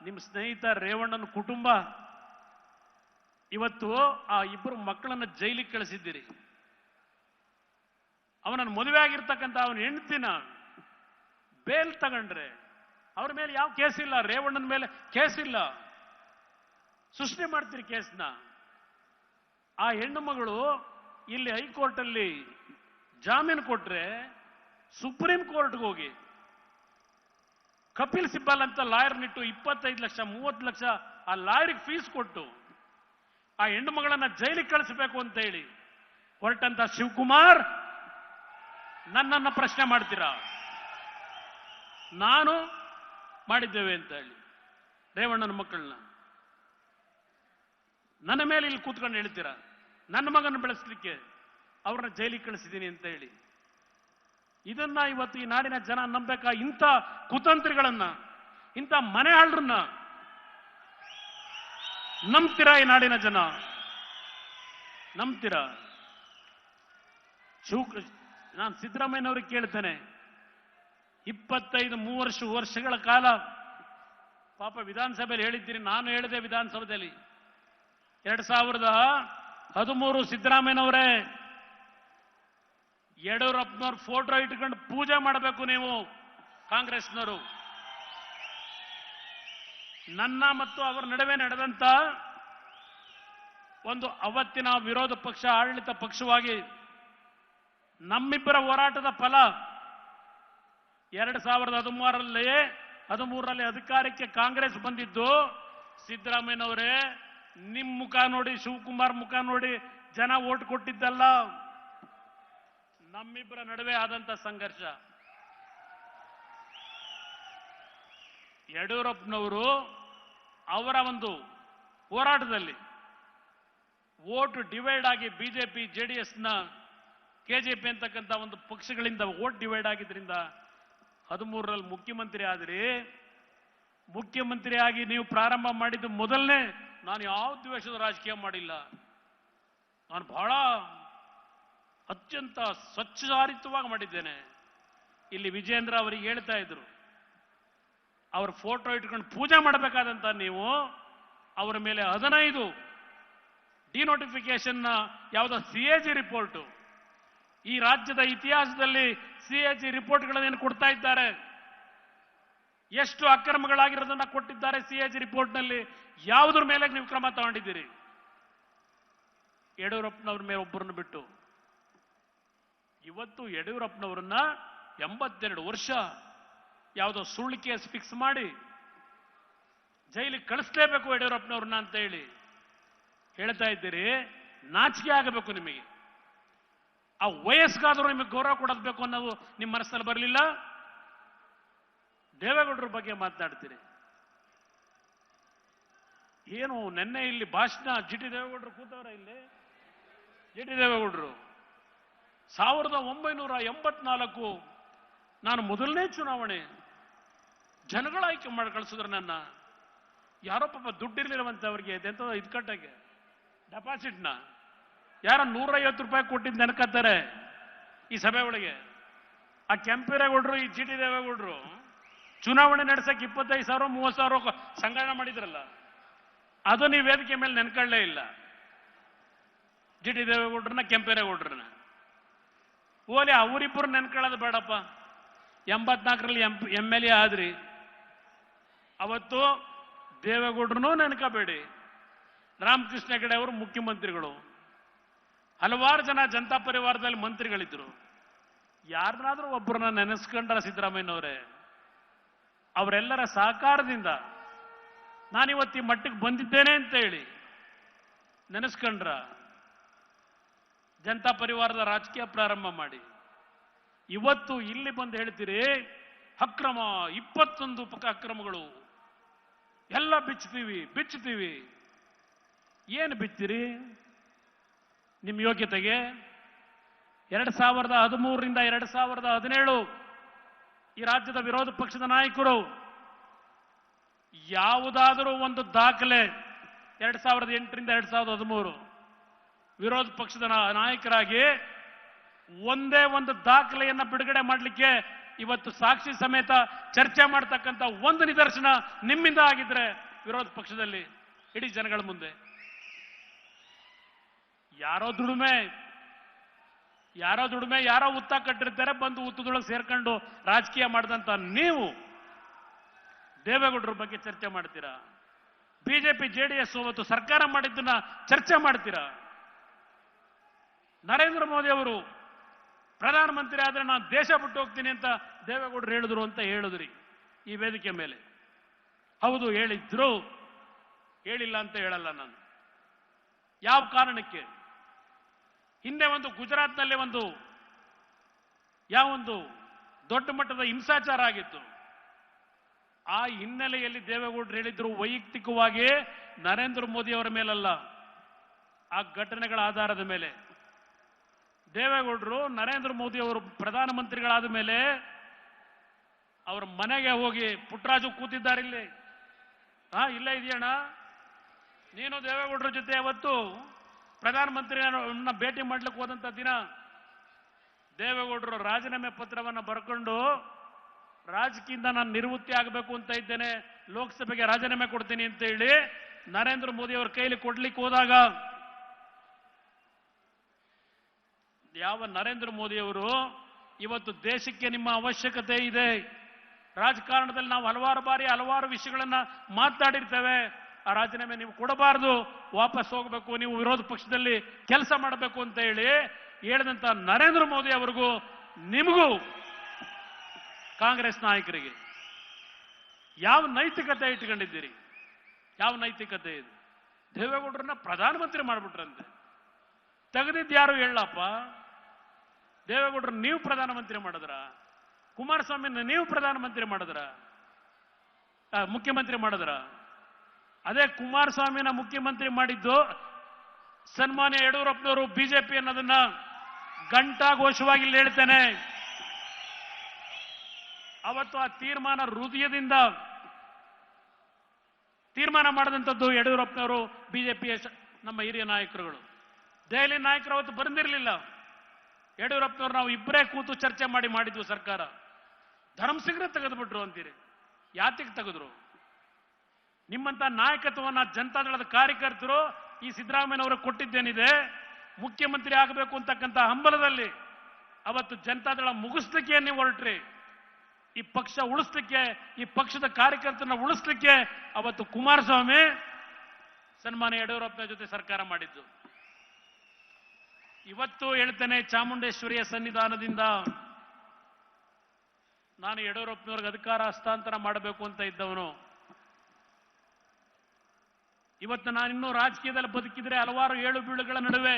Speaker 4: ನಿಮ್ಮ ಸ್ನೇಹಿತ ರೇವಣ್ಣನ ಕುಟುಂಬ ಇವತ್ತು ಆ ಇಬ್ಬರು ಮಕ್ಕಳನ್ನ ಜೈಲಿಗೆ ಕಳಿಸಿದ್ದೀರಿ. ಅವನನ್ನು ಮದುವೆ ಆಗಿರ್ತಕ್ಕಂಥ ಅವನ ಹೆಂಡತಿನ ಬೇಲ್ ತಗೊಂಡ್ರೆ ಅವ್ರ ಮೇಲೆ ಯಾವ ಕೇಸ್ ಇಲ್ಲ, ರೇವಣ್ಣನ ಮೇಲೆ ಕೇಸ್ ಇಲ್ಲ, ಸೃಷ್ಟಿ ಮಾಡ್ತೀರಿ ಕೇಸ್ನ. ಆ ಹೆಣ್ಣು ಮಗಳು ಇಲ್ಲಿ ಹೈಕೋರ್ಟ್ ಅಲ್ಲಿ ಜಾಮೀನು ಕೊಟ್ರೆ ಸುಪ್ರೀಂ ಕೋರ್ಟ್ಗೆ ಹೋಗಿ ಕಪಿಲ್ ಸಿಬ್ಬಲ್ ಅಂತ ಲಾಯರ್ನಿಟ್ಟು 25 ಲಕ್ಷ 30 ಲಕ್ಷ ಆ ಲಾಯರ್ಗೆ ಫೀಸ್ ಕೊಟ್ಟು ಆ ಹೆಣ್ಣು ಮಗಳನ್ನ ಜೈಲಿಗೆ ಕಳಿಸಬೇಕು ಅಂತ ಹೇಳಿ ಹೊರಟಂತ ಶಿವಕುಮಾರ್ ನನ್ನನ್ನ ಪ್ರಶ್ನೆ ಮಾಡ್ತೀರಾ? ನಾನು ಮಾಡಿದ್ದೇವೆ ಅಂತ ಹೇಳಿ ರೇವಣ್ಣನ ಮಕ್ಕಳನ್ನ ನನ್ನ ಮೇಲೆ ಇಲ್ಲಿ ಕೂತ್ಕೊಂಡು ಹೇಳ್ತೀರಾ? ನನ್ನ ಮಗನ ಬೆಳೆಸಲಿಕ್ಕೆ ಅವ್ರನ್ನ ಜೈಲಿಗೆ ಕಳಿಸಿದ್ದೀನಿ ಅಂತ ಹೇಳಿ. ಇದನ್ನ ಇವತ್ತು ಈ ನಾಡಿನ ಜನ ನಂಬೇಕಾ? ಇಂಥ ಕುತಂತ್ರಿಗಳನ್ನ, ಇಂಥ ಮನೆ ಹಾಳರನ್ನ ನಂಬ್ತೀರಾ? ಈ ನಾಡಿನ ಜನ ನಂಬ್ತೀರಾ? ನಾನು ಸಿದ್ದರಾಮಯ್ಯನವ್ರಿಗೆ ಕೇಳ್ತೇನೆ, 25-30 ವರ್ಷಗಳ ಕಾಲ ಪಾಪ ವಿಧಾನಸಭೆಯಲ್ಲಿ ಹೇಳಿದ್ದೀರಿ, ನಾನು ಹೇಳಿದೆ ವಿಧಾನಸಭೆಯಲ್ಲಿ 2013 ಸಿದ್ದರಾಮಯ್ಯನವರೇ ಯಡಿಯೂರಪ್ಪನವ್ರ ಫೋಟೋ ಇಟ್ಕೊಂಡು ಪೂಜೆ ಮಾಡಬೇಕು ನೀವು ಕಾಂಗ್ರೆಸ್ನವರು. ನನ್ನ ಮತ್ತು ಅವರ ನಡುವೆ ನಡೆದಂತ ಒಂದು ಅವತ್ತಿನ ವಿರೋಧ ಪಕ್ಷ ಆಡಳಿತ ಪಕ್ಷವಾಗಿ ನಮ್ಮಿಬ್ಬರ ಹೋರಾಟದ ಫಲ 2013ರಲ್ಲಿ ಅಧಿಕಾರಕ್ಕೆ ಕಾಂಗ್ರೆಸ್ ಬಂದಿದ್ದು. ಸಿದ್ದರಾಮಯ್ಯನವರೇ, ನಿಮ್ ಮುಖ ನೋಡಿ, ಶಿವಕುಮಾರ್ ಮುಖ ನೋಡಿ ಜನ ಓಟ್ ಕೊಟ್ಟಿದ್ದಲ್ಲ, ನಮ್ಮಿಬ್ಬರ ನಡುವೆ ಆದಂತ ಸಂಘರ್ಷ. ಯಡಿಯೂರಪ್ಪನವರು ಅವರ ಒಂದು ಹೋರಾಟದಲ್ಲಿ ವೋಟ್ ಡಿವೈಡ್ ಆಗಿ ಬಿಜೆಪಿ ಜೆಡಿಎಸ್ನ ಕೆಜೆಪಿ ಅಂತಕ್ಕಂಥ ಒಂದು ಪಕ್ಷಗಳಿಂದ ವೋಟ್ ಡಿವೈಡ್ ಆಗಿದ್ರಿಂದ 13ರಲ್ಲಿ ಮುಖ್ಯಮಂತ್ರಿ ಆದ್ರಿ. ಮುಖ್ಯಮಂತ್ರಿ ಆಗಿ ನೀವು ಪ್ರಾರಂಭ ಮಾಡಿದ್ದು ಮೊದಲನೇ, ನಾನು ಯಾವ ದ್ವೇಷದ ರಾಜಕೀಯ ಮಾಡಿಲ್ಲ, ನಾನು ಬಹಳ ಅತ್ಯಂತ ಸ್ವಚ್ಛಾರಿತವಾಗಿ ಮಾಡಿದ್ದೇನೆ. ಇಲ್ಲಿ ವಿಜೇಂದ್ರ ಅವರಿಗೆ ಹೇಳ್ತಾ ಇದ್ರು, ಅವ್ರ ಫೋಟೋ ಇಟ್ಕೊಂಡು ಪೂಜೆ ಮಾಡಬೇಕಾದಂತ ನೀವು ಅವರ ಮೇಲೆ 15 ಡಿನೋಟಿಫಿಕೇಶನ್ ಯಾವುದೋ CAG ರಿಪೋರ್ಟ್, ಈ ರಾಜ್ಯದ ಇತಿಹಾಸದಲ್ಲಿ CAG ರಿಪೋರ್ಟ್ಗಳನ್ನೇನು ಕೊಡ್ತಾ ಇದ್ದಾರೆ, ಎಷ್ಟು ಅಕ್ರಮಗಳಾಗಿರೋದನ್ನ ಕೊಟ್ಟಿದ್ದಾರೆ CAG ರಿಪೋರ್ಟ್ನಲ್ಲಿ, ಯಾವುದ್ರ ಮೇಲೆ ನೀವು ಕ್ರಮ ತಗೊಂಡಿದ್ದೀರಿ? ಯಡಿಯೂರಪ್ಪನವ್ರ ಮೇಲೆ ಒಬ್ಬರನ್ನು ಬಿಟ್ಟು. ಇವತ್ತು ಯಡಿಯೂರಪ್ಪನವರನ್ನ 82 ವರ್ಷ ಯಾವುದೋ ಸುಳ್ಳು ಕೇಸ್ ಫಿಕ್ಸ್ ಮಾಡಿ ಜೈಲಿಗೆ ಕಳಿಸ್ಲೇಬೇಕು ಯಡಿಯೂರಪ್ಪನವ್ರನ್ನ ಅಂತ ಹೇಳಿ ಹೇಳ್ತಾ ಇದ್ದೀರಿ. ನಾಚಿಕೆ ಆಗಬೇಕು ನಿಮಗೆ. ಆ ವಯಸ್ಸಿಗಾದರೂ ನಿಮಗೆ ಗೌರವ ಕೊಡಬೇಕು ಅನ್ನೋದು ನಿಮ್ಮ ಮನಸ್ಸಲ್ಲಿ ಬರಲಿಲ್ಲ. ದೇವೇಗೌಡರ ಬಗ್ಗೆ ಮಾತನಾಡ್ತೀರಿ. ಏನು ನೆನ್ನೆ ಇಲ್ಲಿ ಭಾಷಣ GT ದೇವೇಗೌಡರು ಕೂತವ್ರ ಇಲ್ಲಿ? GT ದೇವೇಗೌಡರು 1984 ನಾನು ಮೊದಲನೇ ಚುನಾವಣೆ ಜನಗಳ ಆಯ್ಕೆ ಮಾಡಿ ಕಳಿಸಿದ್ರು ನನ್ನ. ಯಾರೋ ಪಾಪ ದುಡ್ಡಿರ್ಲಿರುವಂತವ್ರಿಗೆ ಎಂತ ಇದ್ಕಟ್ಟಾಗೆ ಡೆಪಾಸಿಟ್ನ ಯಾರ 150 ರೂಪಾಯಿ ಕೊಟ್ಟಿದ್ದು ನೆನಕತ್ತಾರೆ ಈ ಸಭೆ ಒಳಗೆ. ಆ ಕೆಂಪೇಗೌಡರು, ಈ GT ದೇವೇಗೌಡರು ಚುನಾವಣೆ ನಡೆಸಕ್ಕೆ 25,000 30,000 ಸಂಗ್ರಹಣೆ ಮಾಡಿದ್ರಲ್ಲ, ಅದು ನೀವು ವೇದಿಕೆ ಮೇಲೆ ನೆನ್ಕೊಳ್ಳೇ ಇಲ್ಲ. GT ದೇವೇಗೌಡರನ್ನ, ಕೆಂಪೇಗೌಡರನ್ನ. ಓಲಿ ಅವರಿಬ್ಬರು ನೆನ್ಕೊಳ್ಳೋದು ಬೇಡಪ್ಪ. 84ರಲ್ಲಿ MLA ಆದ್ರಿ. ಅವತ್ತು ದೇವೇಗೌಡರನ್ನೂ ನೆನ್ಕೋಬೇಡಿ, ರಾಮಕೃಷ್ಣ ಹೆಗಡೆ ಅವರು ಮುಖ್ಯಮಂತ್ರಿಗಳು, ಹಲವಾರು ಜನ ಜನತಾ ಪರಿವಾರದಲ್ಲಿ ಮಂತ್ರಿಗಳಿದ್ರು. ಯಾರನ್ನಾದ್ರೂ ಒಬ್ಬರನ್ನ ನೆನೆಸ್ಕೊಂಡ್ರ ಸಿದ್ದರಾಮಯ್ಯನವರೇ? ಅವರೆಲ್ಲರ ಸಹಕಾರದಿಂದ ನಾನಿವತ್ತು ಈ ಮಟ್ಟಿಗೆ ಬಂದಿದ್ದೇನೆ ಅಂತ ಹೇಳಿ ನೆನೆಸ್ಕೊಂಡ್ರ? ಜನತಾ ಪರಿವಾರದ ರಾಜಕೀಯ ಪ್ರಾರಂಭ ಮಾಡಿ ಇವತ್ತು ಇಲ್ಲಿ ಬಂದು ಹೇಳ್ತೀರಿ ಅಕ್ರಮ, 21 ಅಕ್ರಮಗಳು ಎಲ್ಲ ಬಿಚ್ಚುತ್ತೀವಿ. ಏನು ಬಿಚ್ಚಿರಿ? ನಿಮ್ಮ ಯೋಗ್ಯತೆಗೆ 2013ರಿಂದ 2017 ಈ ರಾಜ್ಯದ ವಿರೋಧ ಪಕ್ಷದ ನಾಯಕರು ಯಾವುದಾದರೂ ಒಂದು ದಾಖಲೆ 2008ರಿಂದ 2013 ವಿರೋಧ ಪಕ್ಷದ ನಾಯಕರಾಗಿ ಒಂದೇ ಒಂದು ದಾಖಲೆಯನ್ನ ಬಿಡುಗಡೆ ಮಾಡಲಿಕ್ಕೆ ಇವತ್ತು ಸಾಕ್ಷಿ ಸಮೇತ ಚರ್ಚೆ ಮಾಡ್ತಕ್ಕಂಥ ಒಂದು ನಿದರ್ಶನ ನಿಮ್ಮಿಂದ ಆಗಿದ್ರೆ ವಿರೋಧ ಪಕ್ಷದಲ್ಲಿ ಇಡೀ ಜನಗಳ ಮುಂದೆ ಯಾರೋ ದುಡಿಮೆ ಯಾರೋ ಹುತ್ತ ಕಟ್ಟಿರ್ತಾರೆ, ಬಂದು ಹುತ್ತದೊಳಗೆ ಸೇರ್ಕೊಂಡು ರಾಜಕೀಯ ಮಾಡಿದಂತ ನೀವು ದೇವೇಗೌಡರ ಬಗ್ಗೆ ಚರ್ಚೆ ಮಾಡ್ತೀರಾ? ಬಿಜೆಪಿ JDS ಅವತ್ತು ಸರ್ಕಾರ ಮಾಡಿದ್ದನ್ನ ಚರ್ಚೆ ಮಾಡ್ತೀರಾ? ನರೇಂದ್ರ ಮೋದಿ ಅವರು ಪ್ರಧಾನಮಂತ್ರಿ ಆದ್ರೆ ನಾನು ದೇಶ ಬಿಟ್ಟು ಹೋಗ್ತೀನಿ ಅಂತ ದೇವೇಗೌಡರು ಹೇಳಿದ್ರು ಅಂತ ಹೇಳಿದ್ರಿ ಈ ವೇದಿಕೆ ಮೇಲೆ. ಹೌದು ಹೇಳಿದ್ರು, ಹೇಳಿಲ್ಲ ಅಂತ ಹೇಳಲ್ಲ ನಾನು. ಯಾವ ಕಾರಣಕ್ಕೆ? ಹಿಂದೆ ಒಂದು ಗುಜರಾತ್ನಲ್ಲಿ ಯಾವೊಂದು ದೊಡ್ಡ ಮಟ್ಟದ ಹಿಂಸಾಚಾರ ಆಗಿತ್ತು. ಆ ಹಿನ್ನೆಲೆಯಲ್ಲಿ ದೇವೇಗೌಡರು ಹೇಳಿದ್ರು ವೈಯಕ್ತಿಕವಾಗಿ ನರೇಂದ್ರ ಮೋದಿ ಅವರ ಮೇಲಲ್ಲ, ಆ ಘಟನೆಗಳ ಆಧಾರದ ಮೇಲೆ. ದೇವೇಗೌಡರು ನರೇಂದ್ರ ಮೋದಿ ಅವರು ಪ್ರಧಾನಮಂತ್ರಿಗಳಾದ ಮೇಲೆ ಅವರ ಮನೆಗೆ ಹೋಗಿ, ಪುಟ್ಟರಾಜು ಕೂತಿದ್ದಾರೆ ಇಲ್ಲಿ, ಇಲ್ಲೇ ಇದೆಯಣ್ಣ, ನೀನು ದೇವೇಗೌಡರ ಜೊತೆ ಅವತ್ತು ಪ್ರಧಾನಮಂತ್ರಿಯನ್ನ ಭೇಟಿ ಮಾಡ್ಲಿಕ್ಕೆ ಹೋದಂತ ದಿನ ದೇವೇಗೌಡರು ರಾಜೀನಾಮೆ ಪತ್ರವನ್ನು ಬರ್ಕೊಂಡು ರಾಜಕೀಯದಿಂದ ನಾನು ನಿವೃತ್ತಿ ಆಗಬೇಕು ಅಂತ ಇದ್ದೇನೆ, ಲೋಕಸಭೆಗೆ ರಾಜೀನಾಮೆ ಕೊಡ್ತೀನಿ ಅಂತ ಹೇಳಿ ನರೇಂದ್ರ ಮೋದಿ ಅವರ ಕೈಲಿ ಕೊಡ್ಲಿಕ್ಕೆ ಹೋದಾಗ ಯಾವ ನರೇಂದ್ರ ಮೋದಿ ಅವರು ಇವತ್ತು ದೇಶಕ್ಕೆ ನಿಮ್ಮ ಅವಶ್ಯಕತೆ ಇದೆ, ರಾಜಕಾರಣದಲ್ಲಿ ನಾವು ಹಲವಾರು ಬಾರಿ ಹಲವಾರು ವಿಷಯಗಳನ್ನ ಮಾತನಾಡಿರ್ತೇವೆ, ಆ ರಾಜೀನಾಮೆ ನೀವು ಕೊಡಬಾರದು, ವಾಪಸ್ ಹೋಗಬೇಕು, ನೀವು ವಿರೋಧ ಪಕ್ಷದಲ್ಲಿ ಕೆಲಸ ಮಾಡಬೇಕು ಅಂತ ಹೇಳಿ ಹೇಳಿದಂತ ನರೇಂದ್ರ ಮೋದಿ ಅವರಿಗೂ ನಿಮಗೂ ಕಾಂಗ್ರೆಸ್ ನಾಯಕರಿಗೆ ಯಾವ ನೈತಿಕತೆ ಇಟ್ಕೊಂಡಿದ್ದೀರಿ? ಯಾವ ನೈತಿಕತೆ ಇದೆ? ದೇವೇಗೌಡರನ್ನ ಪ್ರಧಾನಮಂತ್ರಿ ಮಾಡ್ಬಿಟ್ರಂತೆ. ತೆಗೆದಿದ್ದು ಯಾರು ಹೇಳಪ್ಪ? ದೇವೇಗೌಡರು ನೀವು ಪ್ರಧಾನಮಂತ್ರಿ ಮಾಡಿದ್ರ? ಕುಮಾರಸ್ವಾಮಿನ ನೀವು ಪ್ರಧಾನಮಂತ್ರಿ ಮಾಡಿದ್ರ? ಮುಖ್ಯಮಂತ್ರಿ ಮಾಡಿದ್ರ? ಅದೇ ಕುಮಾರಸ್ವಾಮಿನ ಮುಖ್ಯಮಂತ್ರಿ ಮಾಡಿದ್ದು ಸನ್ಮಾನ್ಯ ಯಡಿಯೂರಪ್ಪನವರು ಬಿಜೆಪಿ ಅನ್ನೋದನ್ನ ಘಂಟಾಘೋಷವಾಗಿ ಇಲ್ಲಿ ಹೇಳ್ತೇನೆ. ಅವತ್ತು ಆ ತೀರ್ಮಾನ ಹೃದಯದಿಂದ ತೀರ್ಮಾನ ಮಾಡಿದಂಥದ್ದು ಯಡಿಯೂರಪ್ಪನವರು, ಬಿಜೆಪಿಯ ನಮ್ಮ ಹಿರಿಯ ನಾಯಕರುಗಳು. ದೆಹಲಿ ನಾಯಕರು ಅವತ್ತು ಬಂದಿರಲಿಲ್ಲ. ಯಡಿಯೂರಪ್ಪನವರು ನಾವು ಇಬ್ಬರೇ ಕೂತು ಚರ್ಚೆ ಮಾಡಿದ್ವು ಸರ್ಕಾರ. ಧರ್ಮಸಿಂಗ್ರೆ ತೆಗೆದುಬಿಟ್ರು ಅಂತೀರಿ. ಯಾತಿಗೆ ತೆಗೆದ್ರು? ನಿಮ್ಮಂತ ನಾಯಕತ್ವವನ್ನು ಜನತಾದಳದ ಕಾರ್ಯಕರ್ತರು ಈ ಸಿದ್ದರಾಮಯ್ಯನವರು ಕೊಟ್ಟಿದ್ದೇನಿದೆ, ಮುಖ್ಯಮಂತ್ರಿ ಆಗಬೇಕು ಅಂತಕ್ಕಂಥ ಹಂಬಲದಲ್ಲಿ ಅವತ್ತು ಜನತಾದಳ ಮುಗಿಸ್ಲಿಕ್ಕೆ ನೀವು ಹೊರಟ್ರಿ. ಈ ಪಕ್ಷ ಉಳಿಸ್ಲಿಕ್ಕೆ, ಈ ಪಕ್ಷದ ಕಾರ್ಯಕರ್ತರನ್ನ ಉಳಿಸ್ಲಿಕ್ಕೆ ಅವತ್ತು ಕುಮಾರಸ್ವಾಮಿ ಸನ್ಮಾನ್ಯ ಯಡಿಯೂರಪ್ಪನ ಜೊತೆ ಸರ್ಕಾರ ಮಾಡಿದ್ದು. ಇವತ್ತು ಹೇಳ್ತೇನೆ, ಚಾಮುಂಡೇಶ್ವರಿಯ ಸನ್ನಿಧಾನದಿಂದ ನಾನು ಯಡಿಯೂರಪ್ಪನವ್ರಿಗೆ ಅಧಿಕಾರ ಹಸ್ತಾಂತರ ಮಾಡಬೇಕು ಅಂತ ಇದ್ದವನು. ಇವತ್ತು ನಾನಿನ್ನೂ ರಾಜಕೀಯದಲ್ಲಿ ಬದುಕಿದ್ರೆ ಹಲವಾರು ಏಳು ಬೀಳುಗಳ ನಡುವೆ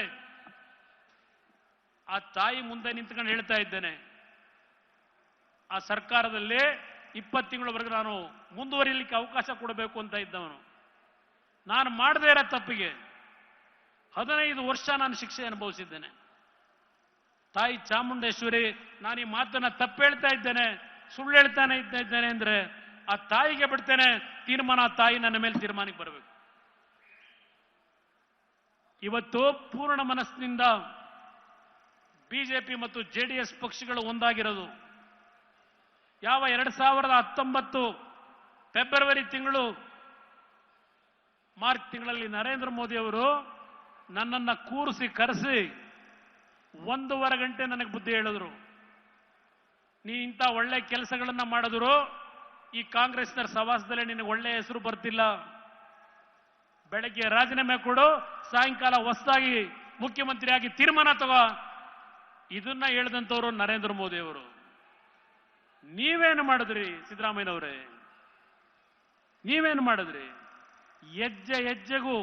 Speaker 4: ಆ ತಾಯಿ ಮುಂದೆ ನಿಂತ್ಕೊಂಡು ಹೇಳ್ತಾ ಇದ್ದೇನೆ, ಆ ಸರ್ಕಾರದಲ್ಲಿ 20 ತಿಂಗಳವರೆಗೆ ನಾನು ಮುಂದುವರಿಯಲಿಕ್ಕೆ ಅವಕಾಶ ಕೊಡಬೇಕು ಅಂತ ಇದ್ದವನು. ನಾನು ಮಾಡದೇ ಇರೋ ತಪ್ಪಿಗೆ 15 ವರ್ಷ ನಾನು ಶಿಕ್ಷೆ ಅನುಭವಿಸಿದ್ದೇನೆ. ತಾಯಿ ಚಾಮುಂಡೇಶ್ವರಿ, ನಾನು ಈ ಮಾತನ್ನ ತಪ್ಪು ಹೇಳ್ತಾ ಇದ್ದೇನೆ, ಸುಳ್ಳು ಹೇಳ್ತಾನೆ ಇದ್ದೇನೆ ಅಂದ್ರೆ ಆ ತಾಯಿಗೆ ಬಿಡ್ತೇನೆ ತೀರ್ಮಾನ. ಆ ತಾಯಿ ನನ್ನ ಮೇಲೆ ತೀರ್ಮಾನಕ್ಕೆ ಬರಬೇಕು. ಇವತ್ತು ಪೂರ್ಣ ಮನಸ್ಸಿನಿಂದ ಬಿಜೆಪಿ ಮತ್ತು JDS ಪಕ್ಷಗಳು ಒಂದಾಗಿರೋದು ಯಾವ 2019 ಫೆಬ್ರವರಿ ತಿಂಗಳು, ಮಾರ್ಚ್ ತಿಂಗಳಲ್ಲಿ ನರೇಂದ್ರ ಮೋದಿ ಅವರು ನನ್ನನ್ನು ಕರೆಸಿ 1.5 ಗಂಟೆ ನನಗೆ ಬುದ್ಧಿ ಹೇಳಿದ್ರು. ನೀ ಇಂಥ ಒಳ್ಳೆ ಕೆಲಸಗಳನ್ನ ಮಾಡಿದ್ರು ಈ ಕಾಂಗ್ರೆಸ್ನ ಸವಾಸದಲ್ಲೇ ನಿನಗೆ ಒಳ್ಳೆ ಹೆಸರು ಬರ್ತಿಲ್ಲ. ಬೆಳಗ್ಗೆ ರಾಜೀನಾಮೆ ಕೊಡು, ಸಾಯಂಕಾಲ ಹೊಸದಾಗಿ ಮುಖ್ಯಮಂತ್ರಿಯಾಗಿ ತೀರ್ಮಾನ ತಗೋ. ಇದನ್ನ ಹೇಳಿದಂಥವ್ರು ನರೇಂದ್ರ ಮೋದಿ ಅವರು. ನೀವೇನು ಮಾಡಿದ್ರಿ ಸಿದ್ದರಾಮಯ್ಯನವರೇ? ನೀವೇನು ಮಾಡಿದ್ರಿ? ಹೆಜ್ಜೆ ಹೆಜ್ಜೆಗೂ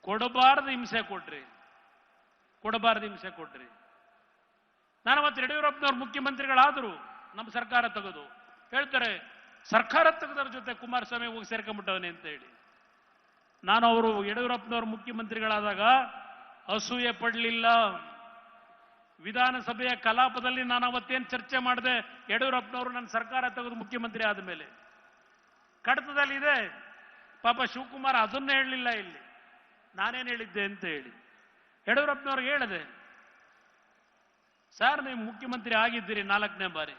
Speaker 4: ಕೊಡಬಾರದು ಹಿಂಸೆ ಕೊಟ್ರಿ, ಕೊಡಬಾರದು ಹಿಂಸೆ ಕೊಟ್ರಿ. ನಾನು ಮತ್ತೆ ಯಡಿಯೂರಪ್ಪನವ್ರು ಮುಖ್ಯಮಂತ್ರಿಗಳಾದ್ರು ನಮ್ಮ ಸರ್ಕಾರ ತೆಗೆದು ಹೇಳ್ತಾರೆ, ಸರ್ಕಾರ ತೆಗೆದವ್ರ ಜೊತೆ ಕುಮಾರಸ್ವಾಮಿ ಹೋಗಿ ಸೇರ್ಕೊಂಡ್ಬಿಟ್ಟವನೇ ಅಂತ ಹೇಳಿ. ನಾನು ಅವರು ಯಡಿಯೂರಪ್ಪನವ್ರು ಮುಖ್ಯಮಂತ್ರಿಗಳಾದಾಗ ಅಸೂಯೆ ಪಡಲಿಲ್ಲ. ವಿಧಾನಸಭೆಯ ಕಲಾಪದಲ್ಲಿ ನಾನು ಅವತ್ತೇನು ಚರ್ಚೆ ಮಾಡಿದೆ, ಯಡಿಯೂರಪ್ಪನವರು ನನ್ನ ಸರ್ಕಾರ ತೆಗೆದು ಮುಖ್ಯಮಂತ್ರಿ ಆದ ಮೇಲೆ ಕಡತದಲ್ಲಿದೆ. ಪಾಪ ಶಿವಕುಮಾರ್ ಅದನ್ನೇ ಹೇಳಲಿಲ್ಲ. ಇಲ್ಲಿ ನಾನೇನು ಹೇಳಿದ್ದೆ ಅಂತ ಹೇಳಿ ಯಡಿಯೂರಪ್ಪನವ್ರಿಗೆ ಹೇಳಿದೆ, ಸರ್ ನೀವು ಮುಖ್ಯಮಂತ್ರಿ ಆಗಿದ್ದೀರಿ 4ನೇ ಬಾರಿ,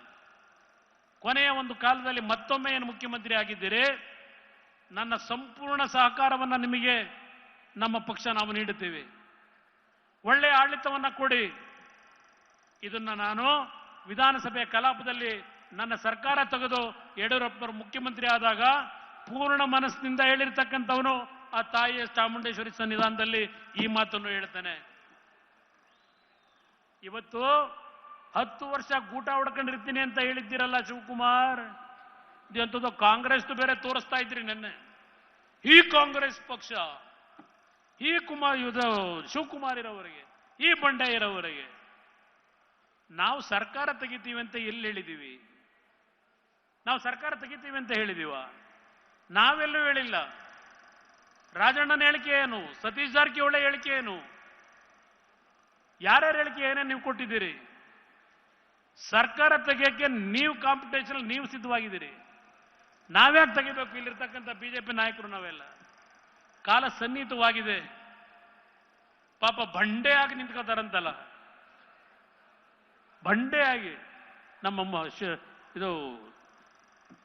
Speaker 4: ಕೊನೆಯ ಒಂದು ಕಾಲದಲ್ಲಿ ಮತ್ತೊಮ್ಮೆ ಏನು ಮುಖ್ಯಮಂತ್ರಿ ಆಗಿದ್ದೀರಿ, ನನ್ನ ಸಂಪೂರ್ಣ ಸಹಕಾರವನ್ನು ನಿಮಗೆ ನಮ್ಮ ಪಕ್ಷ ನಾವು ನೀಡುತ್ತೇವೆ, ಒಳ್ಳೆಯ ಆಡಳಿತವನ್ನ ಕೊಡಿ. ಇದನ್ನ ನಾನು ವಿಧಾನಸಭೆಯ ಕಲಾಪದಲ್ಲಿ ನನ್ನ ಸರ್ಕಾರ ತೆಗೆದು ಯಡಿಯೂರಪ್ಪನವರು ಮುಖ್ಯಮಂತ್ರಿ ಆದಾಗ ಪೂರ್ಣ ಮನಸ್ಸಿನಿಂದ ಹೇಳಿರ್ತಕ್ಕಂಥವನು ಆ ತಾಯಿಯ ಚಾಮುಂಡೇಶ್ವರಿ ಸನ್ನಿಧಾನದಲ್ಲಿ ಈ ಮಾತನ್ನು ಹೇಳ್ತಾನೆ. ಇವತ್ತು 10 ವರ್ಷ ಗೂಟ ಹೊಡ್ಕೊಂಡಿರ್ತೀನಿ ಅಂತ ಹೇಳಿದ್ದೀರಲ್ಲ ಶಿವಕುಮಾರ್, ಇದಂಥದ್ದು ಕಾಂಗ್ರೆಸ್ ಬೇರೆ ತೋರಿಸ್ತಾ ಇದ್ರಿ ನಿನ್ನೆ. ಈ ಕಾಂಗ್ರೆಸ್ ಪಕ್ಷ, ಈ ಶಿವಕುಮಾರ್ ಇರೋವರೆಗೆ, ಈ ಬಂಡಾಯರವರೆಗೆ ನಾವು ಸರ್ಕಾರ ತೆಗಿತೀವಿ ಅಂತ ಎಲ್ಲಿ ಹೇಳಿದೀವಿ? ನಾವು ಸರ್ಕಾರ ತೆಗಿತೀವಿ ಅಂತ ಹೇಳಿದೀವ? ನಾವೆಲ್ಲೂ ಹೇಳಿಲ್ಲ. ರಾಜಣ್ಣನ ಹೇಳಿಕೆ ಏನು? ಸತೀಶ್ ಜಾರಕಿಹೊಳಿ ಹೇಳಿಕೆ ಏನು? ಯಾರ್ಯಾರ ಹೇಳಿಕೆ ಏನೇನು ನೀವು ಕೊಟ್ಟಿದ್ದೀರಿ? ಸರ್ಕಾರ ತೆಗಿಯಕ್ಕೆ ನೀವು ಕಾಂಪಿಟೇಷನ್ ನೀವು ಸಿದ್ಧವಾಗಿದ್ದೀರಿ. ನಾವ್ಯಾಕೆ ತೆಗಿಬೇಕು? ಇಲ್ಲಿರ್ತಕ್ಕಂಥ ಬಿಜೆಪಿ ನಾಯಕರು ನಾವೆಲ್ಲ. ಕಾಲ ಸನ್ನಿಹಿತವಾಗಿದೆ. ಪಾಪ ಬಂಡೆ ಆಗಿ ನಿಂತ್ಕೋತಾರಂತಲ್ಲ, ಬಂಡೆ ಆಗಿ ನಮ್ಮಮ್ಮ ಇದು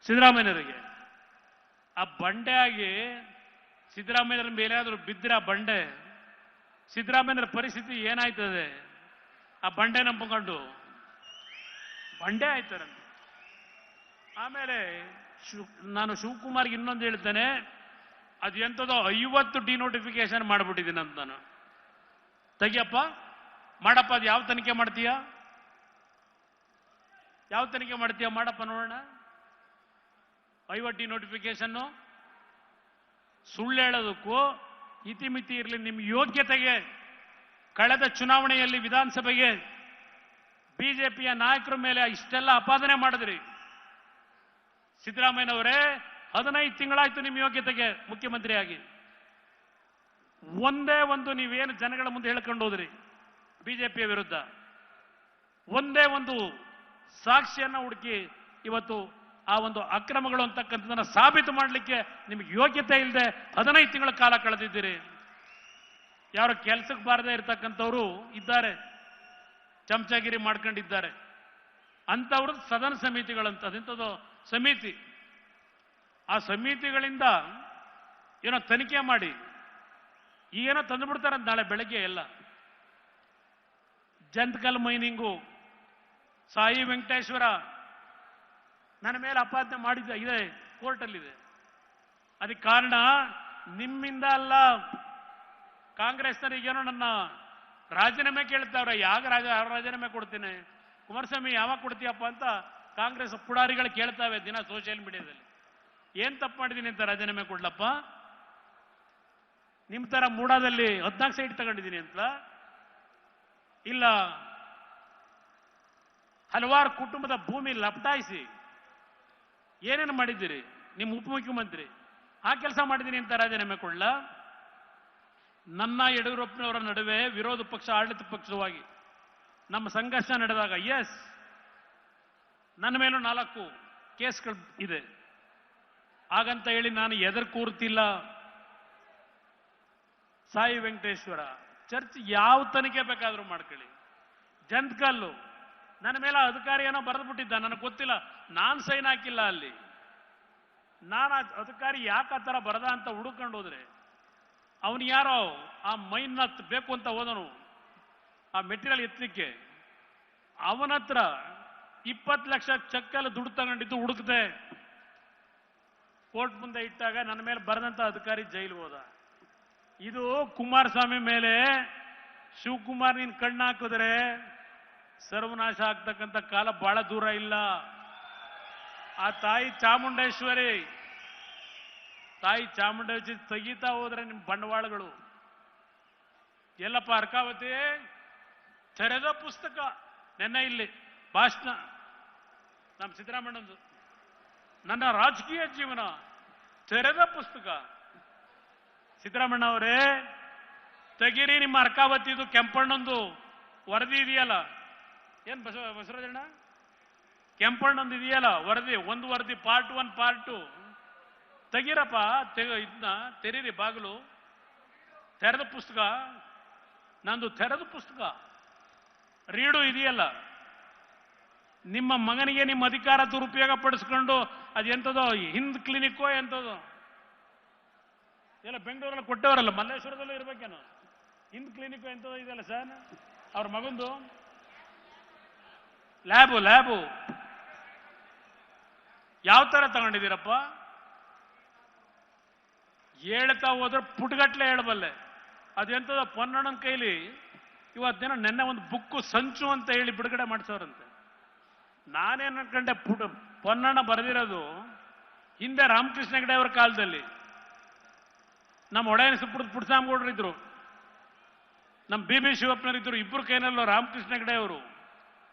Speaker 4: ಸಿದ್ದರಾಮಯ್ಯನವರಿಗೆ ಆ ಬಂಡೆ ಆಗಿ ಸಿದ್ದರಾಮಯ್ಯರ ಮೇಲೆ ಆದ್ರೂ ಬಿದ್ದಿರ ಬಂಡೆ, ಸಿದ್ದರಾಮಯ್ಯರ ಪರಿಸ್ಥಿತಿ ಏನಾಯ್ತದೆ? ಆ ಬಂಡೆ ನಂಬಿಕೊಂಡು ಬಂಡೆ ಆಯ್ತಾರಂತೆ. ಆಮೇಲೆ ನಾನು ಶಿವಕುಮಾರ್ಗೆ ಇನ್ನೊಂದು ಹೇಳ್ತೇನೆ, ಅದು ಎಂಥದೋ 50 ಡಿನೋಟಿಫಿಕೇಶನ್ ಮಾಡ್ಬಿಟ್ಟಿದ್ದೀನಿ ಅಂತ ನಾನು. ತೆಗಿಯಪ್ಪ, ಮಾಡಪ್ಪ, ಅದು ಯಾವ ತನಿಖೆ ಮಾಡ್ತೀಯ? ಯಾವ ತನಿಖೆ ಮಾಡ್ತೀಯ? ಮಾಡಪ್ಪ ನೋಡೋಣ. 50 ಡಿನೋಟಿಫಿಕೇಶನ್ನು ಸುಳ್ಳು ಹೇಳೋದಕ್ಕೂ ಇತಿಮಿತಿ ಇರಲಿ. ನಿಮ್ಮ ಯೋಗ್ಯತೆಗೆ ಕಳೆದ ಚುನಾವಣೆಯಲ್ಲಿ ವಿಧಾನಸಭೆಗೆ ಬಿಜೆಪಿಯ ನಾಯಕರ ಮೇಲೆ ಇಷ್ಟೆಲ್ಲ ಅಪಾದನೆ ಮಾಡಿದ್ರಿ. ಸಿದ್ದರಾಮಯ್ಯನವರೇ, 15 ತಿಂಗಳಾಯ್ತು ನಿಮ್ಮ ಯೋಗ್ಯತೆಗೆ ಮುಖ್ಯಮಂತ್ರಿಯಾಗಿ. ಒಂದೇ ಒಂದು ನೀವೇನು ಜನಗಳ ಮುಂದೆ ಹೇಳ್ಕೊಂಡು ಹೋದ್ರಿ ಬಿಜೆಪಿಯ ವಿರುದ್ಧ, ಒಂದೇ ಒಂದು ಸಾಕ್ಷಿಯನ್ನ ಹುಡುಕಿ ಇವತ್ತು ಆ ಒಂದು ಅಕ್ರಮಗಳು ಅಂತಕ್ಕಂಥದನ್ನ ಸಾಬೀತು ಮಾಡಲಿಕ್ಕೆ ನಿಮಗೆ ಯೋಗ್ಯತೆ ಇಲ್ಲದೆ 15 ತಿಂಗಳ ಕಾಲ ಕಳೆದಿದ್ದೀರಿ. ಯಾರು ಕೆಲಸಕ್ಕೆ ಬಾರದೇ ಇರತಕ್ಕಂಥವ್ರು ಇದ್ದಾರೆ, ಚಮಚಾಗಿರಿ ಮಾಡ್ಕೊಂಡಿದ್ದಾರೆ. ಅಂಥವ್ರದ್ದು ಸದನ ಸಮಿತಿಗಳಂತ, ಅದೆಂಥದ್ದು ಸಮಿತಿ, ಆ ಸಮಿತಿಗಳಿಂದ ಏನೋ ತನಿಖೆ ಮಾಡಿ ಈಗೇನೋ ತಂದುಬಿಡ್ತಾರೆ ನಾಳೆ ಬೆಳಗ್ಗೆ. ಎಲ್ಲ ಜಂತಕಲ್ ಮೈನಿಂಗು, ಸಾಯಿ ವೆಂಕಟೇಶ್ವರ ನನ್ನ ಮೇಲೆ ಅಪಾದನೆ ಮಾಡಿದ್ದ ಇದೆ, ಕೋರ್ಟಲ್ಲಿದೆ. ಅದಕ್ಕೆ ಕಾರಣ ನಿಮ್ಮಿಂದ ಅಲ್ಲ. ಕಾಂಗ್ರೆಸ್ನರಿಗೇನೋ ನನ್ನ ರಾಜೀನಾಮೆ ಕೇಳ್ತಾವ್ರೆ. ರಾಜೀನಾಮೆ ಕೊಡ್ತೀನಿ, ಕುಮಾರಸ್ವಾಮಿ ಯಾವಾಗ ಕೊಡ್ತೀಯಪ್ಪ ಅಂತ ಕಾಂಗ್ರೆಸ್ ಪುಡಾರಿಗಳು ಕೇಳ್ತಾವೆ ದಿನ ಸೋಷಿಯಲ್ ಮೀಡಿಯಾದಲ್ಲಿ. ಏನ್ ತಪ್ಪು ಮಾಡಿದ್ದೀನಿ ಅಂತ ರಾಜೀನಾಮೆ ಕೊಡ್ಲಪ್ಪ? ನಿಮ್ ತರ ಮೂಡಾದಲ್ಲಿ 14 ಸೈಟ್ ತಗೊಂಡಿದ್ದೀನಿ ಅಂತ ಇಲ್ಲ, ಹಲವಾರು ಕುಟುಂಬದ ಭೂಮಿ ಲಪಟಾಯಿಸಿ ಏನೇನು ಮಾಡಿದ್ದೀರಿ ನಿಮ್ಮ ಉಪಮುಖ್ಯಮಂತ್ರಿ, ಆ ಕೆಲಸ ಮಾಡಿದ್ದೀನಿ ಅಂತ ರಾಜೀನಾಮೆ ಕೊಡ್ಲ? ನನ್ನ ಯಡಿಯೂರಪ್ಪನವರ ನಡುವೆ ವಿರೋಧ ಪಕ್ಷ ಆಡಳಿತ ಪಕ್ಷವಾಗಿ ನಮ್ಮ ಸಂಘರ್ಷ ನಡೆದಾಗ ಎಸ್, ನನ್ನ ಮೇಲೂ 4 ಕೇಸ್ಗಳು ಇದೆ. ಹಾಗಂತ ಹೇಳಿ ನಾನು ಎದುರು ಕೂರ್ತಿಲ್ಲ. ಸಾಯಿ ವೆಂಕಟೇಶ್ವರ ಚರ್ಚ್ ಯಾವ ತನಿಖೆ ಬೇಕಾದ್ರೂ ಮಾಡ್ಕೊಳ್ಳಿ. ಜಂತಕಲ್ಲು ನನ್ನ ಮೇಲೆ ಅಧಿಕಾರಿ ಏನೋ ಬರೆದು ಬಿಟ್ಟಿದ್ದ, ನನಗೆ ಗೊತ್ತಿಲ್ಲ, ನಾನು ಸೈನ್ ಹಾಕಿಲ್ಲ ಅಲ್ಲಿ. ನಾನು ಅಧಿಕಾರಿ ಯಾಕೆ ಆ ಥರ ಬರದ ಅಂತ ಹುಡುಕೊಂಡು ಹೋದ್ರೆ ಅವನು ಯಾರೋ ಆ ಮೈನ್ನ ಬೇಕು ಅಂತ ಹೋದನು. ಆ ಮೆಟೀರಿಯಲ್ ಎತ್ತಲಿಕ್ಕೆ ಅವನ ಹತ್ರ 20 ಲಕ್ಷ ಚೆಕ್ಕಲ್ಲಿ ದುಡ್ಡು ತಗೊಂಡಿದ್ದು ಹುಡುಕದೆ ಕೋರ್ಟ್ ಮುಂದೆ ಇಟ್ಟಾಗ ನನ್ನ ಮೇಲೆ ಬರೆದಂತ ಅಧಿಕಾರಿ ಜೈಲಿಗೆ ಹೋದ. ಇದು ಕುಮಾರಸ್ವಾಮಿ ಮೇಲೆ ಶಿವಕುಮಾರ್ ನೀನ್ ಕಣ್ಣು ಹಾಕಿದ್ರೆ ಸರ್ವನಾಶ ಆಗ್ತಕ್ಕಂಥ ಕಾಲ ಬಹಳ ದೂರ ಇಲ್ಲ. ಆ ತಾಯಿ ಚಾಮುಂಡೇಶ್ವರಿ ತೆಗೀತಾ ಹೋದ್ರೆ ನಿಮ್ ಬಂಡವಾಳಗಳು ಎಲ್ಲಪ್ಪ. ಅರ್ಕಾವತಿ ತೆರೆದ ಪುಸ್ತಕ. ನೆನ್ನೆ ಇಲ್ಲಿ ಭಾಷಣ ನಮ್ಮ ಸಿದ್ದರಾಮಣ್ಣಂದು, ನನ್ನ ರಾಜಕೀಯ ಜೀವನ ತೆರೆದ ಪುಸ್ತಕ. ಸಿದ್ದರಾಮಣ್ಣ ಅವರೇ ತೆಗೀರಿ ನಿಮ್ಮ ಅರ್ಕಾವತಿದು ಕೆಂಪಣ್ಣಂದು ವರದಿ ಇದೆಯಲ್ಲ, ಏನ್ ಬಸವರಾಜಣ್ಣ ಕೆಂಪಣ್ಣಂದು ಇದೆಯಲ್ಲ ವರದಿ, ಒಂದು ವರದಿ ಪಾರ್ಟ್ 1 ಪಾರ್ಟ್ 2 ತೆಗೀರಪ್ಪ. ಇದನ್ನ ತೆರೀರಿ ಬಾಗಿಲು. ತೆರೆದ ಪುಸ್ತಕ ನಂದು, ತೆರೆದ ಪುಸ್ತಕ ರೀಡು ಇದೆಯಲ್ಲ. ನಿಮ್ಮ ಮಗನಿಗೆ ನಿಮ್ಮ ಅಧಿಕಾರ ದುರುಪಯೋಗ ಪಡಿಸ್ಕೊಂಡು ಅದೆಂಥದೋ ಹಿಂದ್ ಕ್ಲಿನಿಕ್ಕೋ ಎಂಥದೋ ಎಲ್ಲ ಬೆಂಗಳೂರಲ್ಲಿ ಕೊಟ್ಟವರಲ್ಲ, ಮಲ್ಲೇಶ್ವರದಲ್ಲೂ ಇರ್ಬೇಕೇನೋ ಹಿಂದ್ ಕ್ಲಿನಿಕ್ ಎಂಥದೋ ಇದೆಯಲ್ಲ ಸರ್, ಅವ್ರ ಮಗಂದು ಲ್ಯಾಬು ಯಾವ ತರ ತಗೊಂಡಿದ್ದೀರಪ್ಪ? ಹೇಳ್ತಾ ಹೋದ್ರೆ ಪುಟ್ಗಟ್ಲೆ ಹೇಳಬಲ್ಲೆ. ಅದೆಂಥದೋ ಪೊನ್ನಣ್ಣನ ಕೈಲಿ ಇವತ್ತು ದಿನ ನೆನ್ನೆ ಒಂದು ಬುಕ್ಕು ಸಂಚು ಅಂತ ಹೇಳಿ ಬಿಡುಗಡೆ ಮಾಡಿಸೋರಂತೆ. ನಾನೇನು ಅನ್ಕೊಂಡೆ, ಪೊನ್ನಣ್ಣ ಬರೆದಿರೋದು ಹಿಂದೆ ರಾಮಕೃಷ್ಣ ಹೆಗಡೆ ಅವರ ಕಾಲದಲ್ಲಿ ನಮ್ಮ ಒಡೆಯನ ಪುಟ್ಸಾಮಗೌಡರು ಇದ್ರು, ನಮ್ಮ ಬಿ ಶಿವಪ್ಪನವರಿದ್ರು. ಇಬ್ಬರು ಕೈನಲ್ಲೋ ರಾಮಕೃಷ್ಣ ಹೆಗಡೆ ಅವರು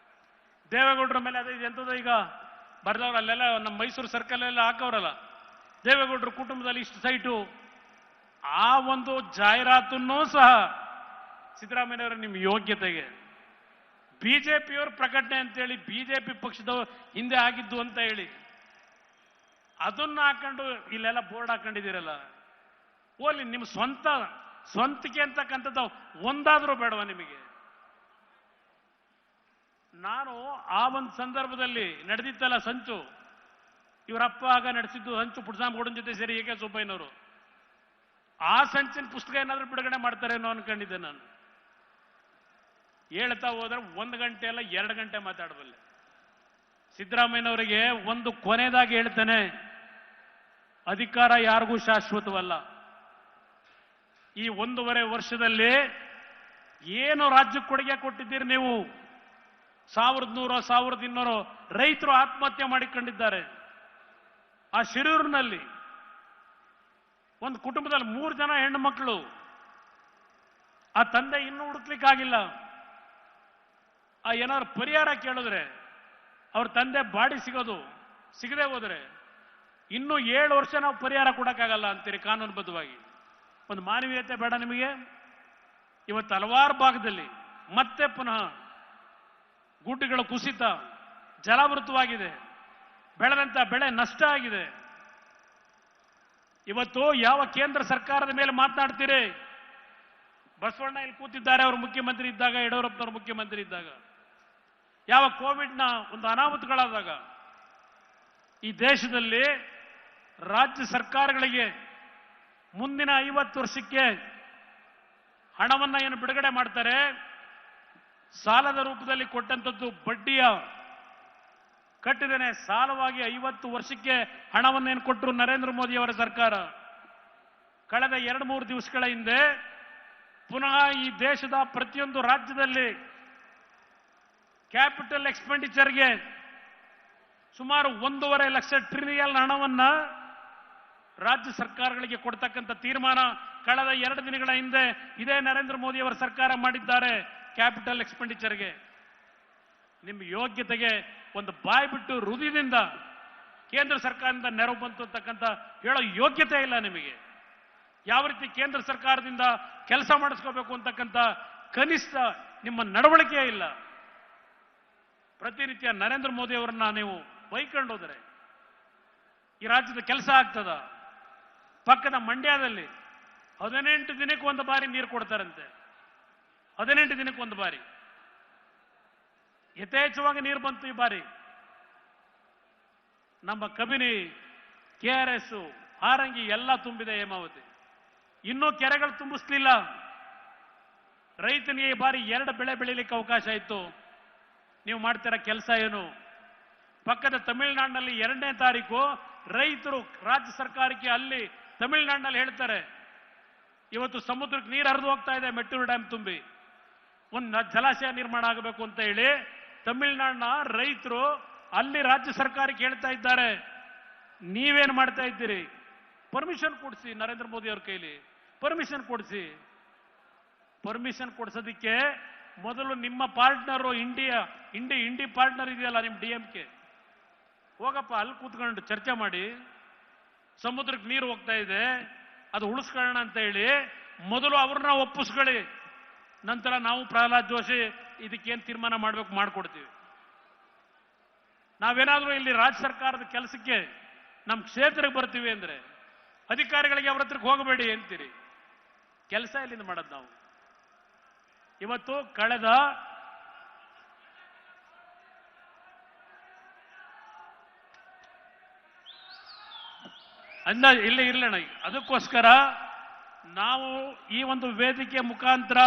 Speaker 4: ದೇವೇಗೌಡರ ಮೇಲೆ ಅದೇ ಎಂಥದೋ ಈಗ ಬರ್ದವ್ರು ಅಲ್ಲೆಲ್ಲ ನಮ್ಮ ಮೈಸೂರು ಸರ್ಕಲ್ ಎಲ್ಲ ಹಾಕವ್ರಲ್ಲ, ದೇವೇಗೌಡರ ಕುಟುಂಬದಲ್ಲಿ ಇಷ್ಟು ಸೈಟು. ಆ ಒಂದು ಜಾಹೀರಾತನ್ನೂ ಸಹ ಸಿದ್ದರಾಮಯ್ಯನವರ ನಿಮ್ಮ ಯೋಗ್ಯತೆಗೆ ಬಿಜೆಪಿಯವ್ರ ಪ್ರಕಟಣೆ ಅಂತೇಳಿ ಬಿಜೆಪಿ ಪಕ್ಷದ ಹಿಂದೆ ಆಗಿದ್ದು ಅಂತ ಹೇಳಿ ಅದನ್ನ ಹಾಕೊಂಡು ಇಲ್ಲೆಲ್ಲ ಬೋರ್ಡ್ ಹಾಕೊಂಡಿದ್ದೀರಲ್ಲ. ಓಲಿ ನಿಮ್ಮ ಸ್ವಂತಕ್ಕೆ ಅಂತಕ್ಕಂಥದ್ದು ಒಂದಾದ್ರೂ ಬೇಡವಾ ನಿಮಗೆ? ನಾನು ಆ ಒಂದು ಸಂದರ್ಭದಲ್ಲಿ ನಡೆದಿತ್ತಲ್ಲ ಸಂಚು, ಇವರಪ್ಪ ಆಗ ನಡೆಸಿದ್ದು ಸಂಚು ಪುಟ್ಸಾಮಗೌಡನ ಜೊತೆ ಸೇರಿ ಎ ಕೆ ಸುಬ್ಬಯ್ಯನವರು. ಆ ಸಂಚಿನ ಪುಸ್ತಕ ಏನಾದ್ರೂ ಬಿಡುಗಡೆ ಮಾಡ್ತಾರೇನೋ ಅನ್ಕೊಂಡಿದ್ದೆ ನಾನು. ಹೇಳ್ತಾ ಹೋದ್ರೆ 1 ಗಂಟೆ ಅಲ್ಲ 2 ಗಂಟೆ ಮಾತಾಡಬಲ್ಲೆ. ಸಿದ್ದರಾಮಯ್ಯನವರಿಗೆ ಒಂದು ಕೊನೆದಾಗಿ ಹೇಳ್ತಾನೆ, ಅಧಿಕಾರ ಯಾರಿಗೂ ಶಾಶ್ವತವಲ್ಲ. ಈ 1.5 ವರ್ಷದಲ್ಲಿ ಏನು ರಾಜ್ಯಕ್ಕೆ ಕೊಡುಗೆ ಕೊಟ್ಟಿದ್ದೀರಿ ನೀವು? 1100 1200 ರೈತರು ಆತ್ಮಹತ್ಯೆ ಮಾಡಿಕೊಂಡಿದ್ದಾರೆ. ಆ ಶಿರೂರಿನಲ್ಲಿ ಒಂದು ಕುಟುಂಬದಲ್ಲಿ 3 ಜನ ಹೆಣ್ಣು ಮಕ್ಕಳು, ಆ ತಂದೆ ಇನ್ನೂ ಹುಡುಕ್ಲಿಕ್ಕಾಗಿಲ್ಲ. ಆ ಏನಾದ್ರು ಪರಿಹಾರ ಕೇಳಿದ್ರೆ ಅವ್ರ ತಂದೆ ಬಾಡಿ ಸಿಗದೆ ಹೋದ್ರೆ ಇನ್ನೂ 7 ವರ್ಷ ನಾವು ಪರಿಹಾರ ಕೊಡಕ್ಕಾಗಲ್ಲ ಅಂತೀರಿ ಕಾನೂನುಬದ್ಧವಾಗಿ. ಒಂದು ಮಾನವೀಯತೆ ಬೇಡ ನಿಮಗೆ? ಇವತ್ತು ಹಲವಾರು ಭಾಗದಲ್ಲಿ ಮತ್ತೆ ಪುನಃ ಗುಡ್ಡಗಳ ಕುಸಿತ, ಜಲಾವೃತವಾಗಿದೆ, ಬೆಳೆದಂತ ಬೆಳೆ ನಷ್ಟ ಆಗಿದೆ. ಇವತ್ತು ಯಾವ ಕೇಂದ್ರ ಸರ್ಕಾರದ ಮೇಲೆ ಮಾತನಾಡ್ತೀರಿ? ಬಸವಣ್ಣ ಇಲ್ಲಿ ಕೂತಿದ್ದಾರೆ, ಅವರು ಮುಖ್ಯಮಂತ್ರಿ ಇದ್ದಾಗ, ಯಡಿಯೂರಪ್ಪನವರು ಮುಖ್ಯಮಂತ್ರಿ ಇದ್ದಾಗ, ಯಾವ ಕೋವಿಡ್ನ ಒಂದು ಅನಾಹುತಗಳಾದಾಗ ಈ ದೇಶದಲ್ಲಿ ರಾಜ್ಯ ಸರ್ಕಾರಗಳಿಗೆ ಮುಂದಿನ 50 ವರ್ಷಕ್ಕೆ ಹಣವನ್ನ ಏನು ಬಿಡುಗಡೆ ಮಾಡ್ತಾರೆ, ಸಾಲದ ರೂಪದಲ್ಲಿ ಕೊಟ್ಟಂಥದ್ದು ಬಡ್ಡಿಯ ಕಟ್ಟಿದ್ದೇನೆ ಸಾಲವಾಗಿ 50 ವರ್ಷಕ್ಕೆ ಹಣವನ್ನೇನು ಕೊಟ್ಟರು ನರೇಂದ್ರ ಮೋದಿ ಅವರ ಸರ್ಕಾರ. ಕಳೆದ 2-3 ದಿವಸಗಳ ಹಿಂದೆ ಪುನಃ ಈ ದೇಶದ ಪ್ರತಿಯೊಂದು ರಾಜ್ಯದಲ್ಲಿ ಕ್ಯಾಪಿಟಲ್ ಎಕ್ಸ್ಪೆಂಡಿಚರ್ಗೆ ಸುಮಾರು 1.5 ಲಕ್ಷ ಟ್ರಿಲಿಯನ್ ಹಣವನ್ನ ರಾಜ್ಯ ಸರ್ಕಾರಗಳಿಗೆ ಕೊಡ್ತಕ್ಕಂಥ ತೀರ್ಮಾನ ಕಳೆದ 2 ದಿನಗಳ ಹಿಂದೆ ಇದೇ ನರೇಂದ್ರ ಮೋದಿ ಅವರ ಸರ್ಕಾರ ಮಾಡಿದ್ದಾರೆ. ಕ್ಯಾಪಿಟಲ್ ಎಕ್ಸ್ಪೆಂಡಿಚರ್ಗೆ ನಿಮ್ಮ ಯೋಗ್ಯತೆಗೆ ಒಂದು ಬಾಯಿ ಬಿಟ್ಟು ಹೃದಯದಿಂದ ಕೇಂದ್ರ ಸರ್ಕಾರದಿಂದ ನೆರವು ಬಂತು ಅಂತಕ್ಕಂಥ ಹೇಳೋ ಯೋಗ್ಯತೆ ಇಲ್ಲ ನಿಮಗೆ. ಯಾವ ರೀತಿ ಕೇಂದ್ರ ಸರ್ಕಾರದಿಂದ ಕೆಲಸ ಮಾಡಿಸ್ಕೋಬೇಕು ಅಂತಕ್ಕಂಥ ಕನಿಷ್ಠ ನಿಮ್ಮ ನಡವಳಿಕೆ ಇಲ್ಲ. ಪ್ರತಿನಿತ್ಯ ನರೇಂದ್ರ ಮೋದಿ ಅವರನ್ನ ನೀವು ಬೈಕೊಂಡು ಹೋದರೆ ಈ ರಾಜ್ಯದ ಕೆಲಸ ಆಗ್ತದ? ಪಕ್ಕದ ಮಂಡ್ಯದಲ್ಲಿ 18 ದಿನಕ್ಕೆ ಒಂದು ಬಾರಿ ನೀರು ಕೊಡ್ತಾರಂತೆ. 18 ದಿನಕ್ಕೆ ಒಂದು ಬಾರಿ ಯಥೇಚ್ಛವಾಗಿ ನೀರು ಬಂತು ಈ ಬಾರಿ. ನಮ್ಮ ಕಬಿನಿ, KRS, ಹಾರಂಗಿ ಎಲ್ಲ ತುಂಬಿದೆ ಹೇಮಾವತಿ. ಇನ್ನೂ ಕೆರೆಗಳು ತುಂಬಿಸ್ಲಿಲ್ಲ. ರೈತನಿಗೆ ಈ ಬಾರಿ 2 ಬೆಳೆ ಬೆಳೀಲಿಕ್ಕೆ ಅವಕಾಶ ಇತ್ತು. ನೀವು ಮಾಡ್ತಿರೋ ಕೆಲಸ ಏನು? ಪಕ್ಕದ ತಮಿಳುನಾಡಿನಲ್ಲಿ 2ನೇ ತಾರೀಕು ರೈತರು ರಾಜ್ಯ ಸರ್ಕಾರಕ್ಕೆ ಅಲ್ಲಿ ತಮಿಳುನಾಡಿನಲ್ಲಿ ಹೇಳ್ತಾರೆ, ಇವತ್ತು ಸಮುದ್ರಕ್ಕೆ ನೀರು ಹರಿದು ಹೋಗ್ತಾ ಇದೆ, ಮೆಟ್ಟೂರು ಡ್ಯಾಮ್ ತುಂಬಿ ಒಂದು ಜಲಾಶಯ ನಿರ್ಮಾಣ ಆಗಬೇಕು ಅಂತ ಹೇಳಿ ತಮಿಳುನಾಡಿನ ರೈತರು ಅಲ್ಲಿ ರಾಜ್ಯ ಸರ್ಕಾರಕ್ಕೆ ಹೇಳ್ತಾ ಇದ್ದಾರೆ. ನೀವೇನು ಮಾಡ್ತಾ ಇದ್ದೀರಿ? ಪರ್ಮಿಷನ್ ಕೊಡಿಸಿ, ನರೇಂದ್ರ ಮೋದಿ ಅವ್ರ ಕೈಲಿ ಪರ್ಮಿಷನ್ ಕೊಡಿಸಿ. ಪರ್ಮಿಷನ್ ಕೊಡಿಸೋದಕ್ಕೆ ಮೊದಲು ನಿಮ್ಮ ಪಾರ್ಟ್ನರು ಇಂಡಿ ಪಾರ್ಟ್ನರ್ ಇದೆಯಲ್ಲ ನಿಮ್ಮ DMK, ಹೋಗಪ್ಪ ಅಲ್ಲಿ ಕೂತ್ಕೊಂಡು ಚರ್ಚೆ ಮಾಡಿ. ಸಮುದ್ರಕ್ಕೆ ನೀರು ಹೋಗ್ತಾ ಇದೆ, ಅದು ಉಳಿಸ್ಕೊಳ್ಳೋಣ ಅಂತ ಹೇಳಿ ಮೊದಲು ಅವ್ರನ್ನ ಒಪ್ಪಿಸ್ಕೊಳ್ಳಿ. ನಂತರ ನಾವು ಪ್ರಹ್ಲಾದ್ ಜೋಶಿ ಇದಕ್ಕೇನು ತೀರ್ಮಾನ ಮಾಡಬೇಕು ಮಾಡಿಕೊಡ್ತೀವಿ. ನಾವೇನಾದ್ರೂ ಇಲ್ಲಿ ರಾಜ್ಯ ಸರ್ಕಾರದ ಕೆಲಸಕ್ಕೆ ನಮ್ಮ ಕ್ಷೇತ್ರಕ್ಕೆ ಬರ್ತೀವಿ ಅಂದ್ರೆ ಅಧಿಕಾರಿಗಳಿಗೆ ಅವ್ರ ಹತ್ರಕ್ಕೆ ಹೋಗಬೇಡಿ ಅಂತೀರಿ. ಕೆಲಸ ಎಲ್ಲಿಂದ ಮಾಡೋದು ನಾವು? ಇವತ್ತು ಕಳೆದ ಇಲ್ಲಿ ಇರ್ಲಣ್ಣ, ಅದಕ್ಕೋಸ್ಕರ ನಾವು ಈ ಒಂದು ವೇದಿಕೆ ಮುಖಾಂತರ